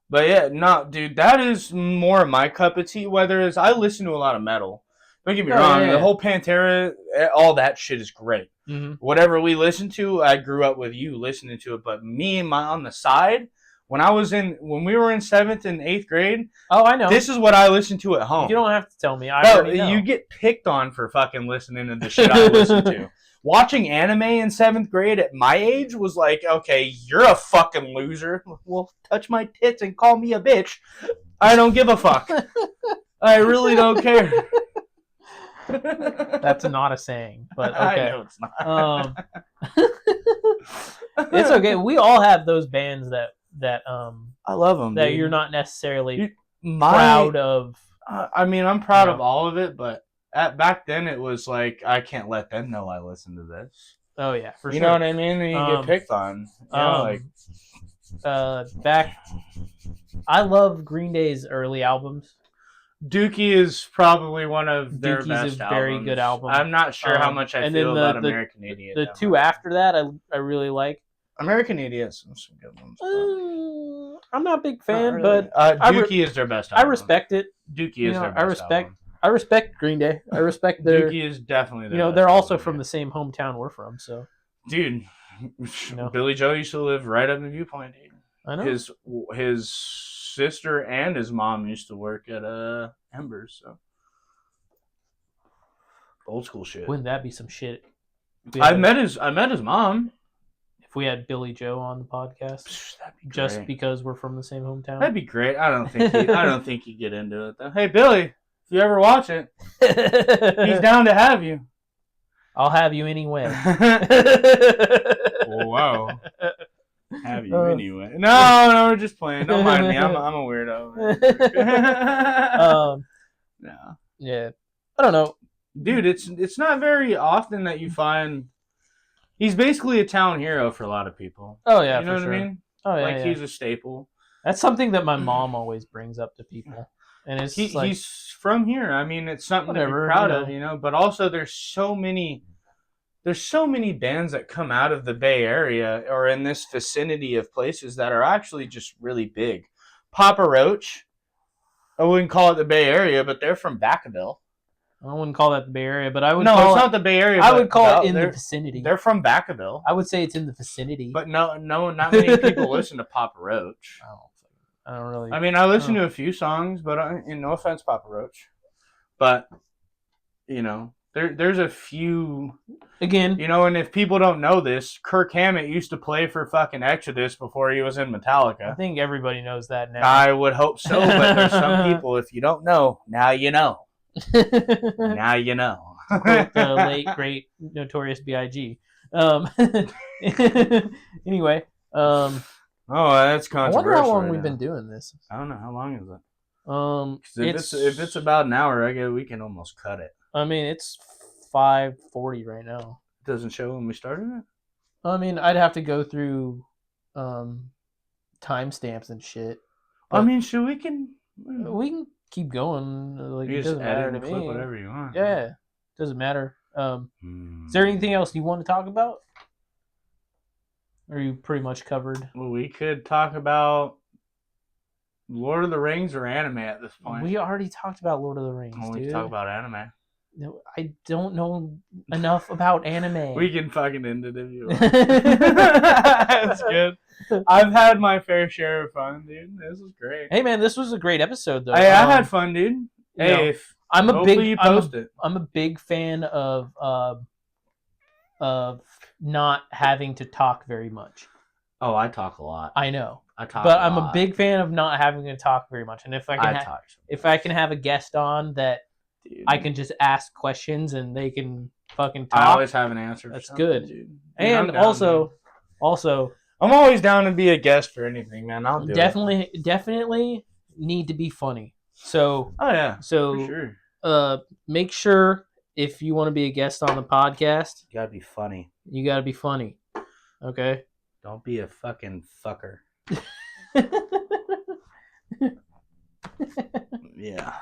But yeah, no, dude, that is more my cup of tea. I listen to a lot of metal. Don't get me wrong. Yeah. The whole Pantera, all that shit is great. Mm-hmm. Whatever we listen to, I grew up with you listening to it. But me and on the side, when we were in 7th and 8th grade, oh, I know. This is what I listened to at home. You don't have to tell me. I already know. You get picked on for fucking listening to the shit I listen to. Watching anime in 7th grade at my age was like, okay, you're a fucking loser. Well, touch my tits and call me a bitch. I don't give a fuck. I really don't care. That's not a saying, but okay. I know it's not. It's okay. We all have those bands that I love them. that dude. you're not necessarily proud of. I mean, I'm proud of all of it, but back then it was like I can't let them know I listen to this. Oh yeah, for sure. You know what I mean? And you get picked on. Back. I love Green Day's early albums. Dookie is probably one of their Dookie's best a very albums. good album. I'm not sure how much I feel about American Idiot. The two after that, I really like. American Idiot, some good ones. I'm not a big fan, really. but Dookie is their best album. I respect it. Dookie is their best album. I respect Green Day. I respect their. Dookie is definitely their. They're also from the same hometown we're from, so. Dude, Billy Joe used to live right up in Viewpoint, dude. I know. His sister and his mom used to work at Embers, so old school shit. Wouldn't that be some shit? I met his mom. If we had Billy Joe on the podcast, that'd be great. Just because we're from the same hometown, that'd be great. I don't think he'd get into it though. Hey Billy, if you ever watch it, he's down to have you. I'll have you anyway. Wow. Have you anyway? No, we're just playing. Don't mind me. I'm a weirdo. No. Yeah. I don't know. Dude, it's not very often that you find he's basically a town hero for a lot of people. Oh yeah, you know for what sure. I mean? Oh yeah, he's a staple. That's something that my mom always brings up to people, and it's he's from here. I mean, it's something to be proud of, But also, there's so many bands that come out of the Bay Area or in this vicinity of places that are actually just really big. Papa Roach, I wouldn't call it the Bay Area, but they're from Vacaville. I wouldn't call that the Bay Area, but I would. No, call it's not the Bay Area. I would call it in the vicinity. They're from Vacaville. I would say it's in the vicinity. But no, not many people listen to Papa Roach. I don't really. I mean, I listen to a few songs, but no offense, Papa Roach, but There's a few, Again, you know, and if people don't know this, Kirk Hammett used to play for fucking Exodus before he was in I Metallica. think everybody knows that now. I would hope so, but there's some people, if you don't know, now you know. Now you know. To quote the late great Notorious B.I.G. Anyway, Oh, that's I controversial. wonder how long right we've now. been doing this. I don't know. How long is it? 'Cause If it's about an hour, I guess we can almost cut it. I mean, it's 5:40 right now. It doesn't show when we started it? I mean, I'd have to go through timestamps and shit. I But mean, we can keep going. Like, you it just doesn't edit matter and to clip me. whatever you want. Yeah, doesn't matter. Is there anything else you want to talk about? Or are you pretty much covered? Well, we could talk about Lord of the Rings or anime at this point. We already talked about Lord of the Rings, Well, we dude. can talk about anime. No, I don't know enough about anime. We can fucking end it if you want. That's good. I've had my fair share of fun, dude. This was great. Hey, man, this was a great episode, though. I had fun, dude. Hey, know, if I'm a hopefully big you post it. I'm a big fan of not having to talk very much. Oh, I talk a lot. I know, I talk, but a I'm lot. a big fan of not having to talk very much. And if I can, talk. if I can have a guest on that Dude. I can just ask questions and they can fucking talk. I always have an answer. That's good. Dude. And I'm also, I'm always down to be a guest for anything, man. I'll do it. definitely need to be funny. So, Oh yeah, so for sure. Make sure if you want to be a guest on the podcast, You gotta be funny. you got to be funny. Okay. Don't be a fucking fucker. Yeah.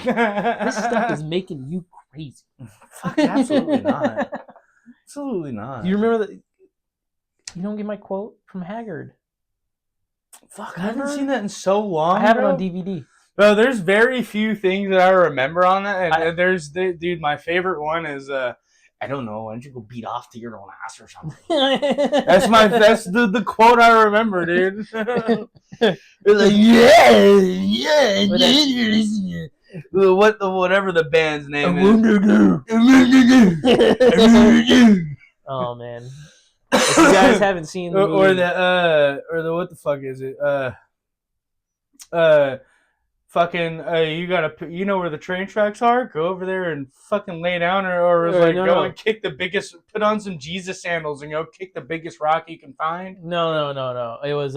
This stuff is making you crazy. Fuck, absolutely not. Absolutely not. Do you remember that? You don't get my quote from Haggard. Fuck, I haven't seen that in so long. I have bro. it on DVD. Bro, there's very few things that I remember on that, and dude, my favorite one is I don't know. Why don't you go beat off to your own ass or something? That's the quote I remember, dude. It's like whatever the band's name is. Oh man! If you guys haven't seen the movie, or the what the fuck is it? You gotta, you know where the train tracks are? Go over there and fucking lay down, or and kick the biggest, put on some Jesus sandals and go kick the biggest rock you can find. No. It was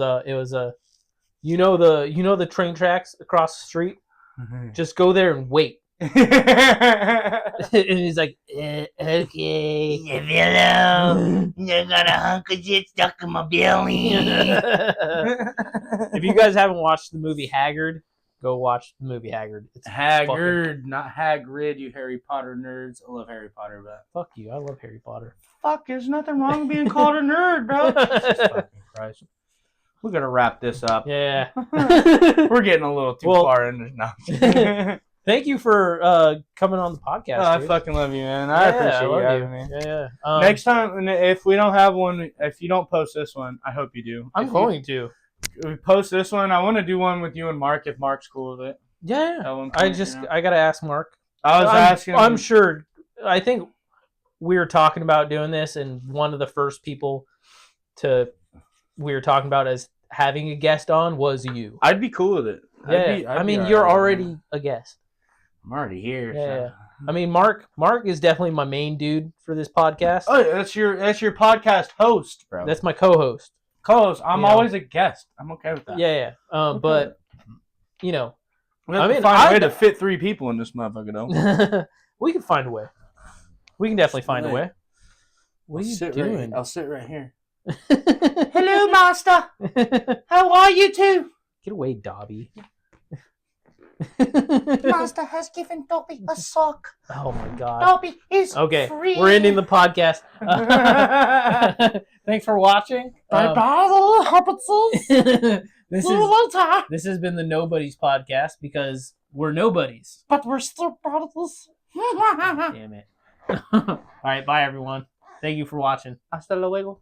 you know the train tracks across the street. Just go there and wait. And he's like, okay. Hello. I got a hunk of shit stuck in my belly. If you guys haven't watched the movie Haggard, go watch the movie Haggard. It's Haggard, not Hagrid, you Harry Potter nerds. I love Harry Potter, but fuck you. I love Harry Potter. Fuck, there's nothing wrong with being called a nerd, bro. Jesus fucking Christ. We're gonna wrap this up. Yeah. We're getting a little too far into now. Thank you for coming on the podcast. I fucking love you, man. I appreciate you having me. Yeah. Next time, if we don't have one, if you don't post this one, I hope you do. I'm going to. We post this one. I want to do one with you and Mark if Mark's cool with it. Yeah. Point, I gotta ask Mark. Asking. I'm sure. I think we were talking about doing this, and one of the first people we were talking about as having a guest on was you. I'd be cool with it. Yeah. You're already a guest. I'm already here. Yeah. So. I mean, Mark is definitely my main dude for this podcast. Oh, that's your podcast host, bro. That's my co-host. Co-host. I'm always a guest. I'm okay with that. Yeah. But you know, we have to find a way to fit 3 people in this motherfucker, though. We can find a way. We can definitely find a way. What are you doing? I'll sit right here. Hello, master. How are you two? Get away, Dobby. Master has given Dobby a sock. Oh my god. Dobby is free. We're ending the podcast. Thanks for watching. Bye-bye, little hobbitses. This has been the Nobodies podcast because we're nobodies. But we're still brothers. Damn it. All right, bye everyone. Thank you for watching. Hasta luego.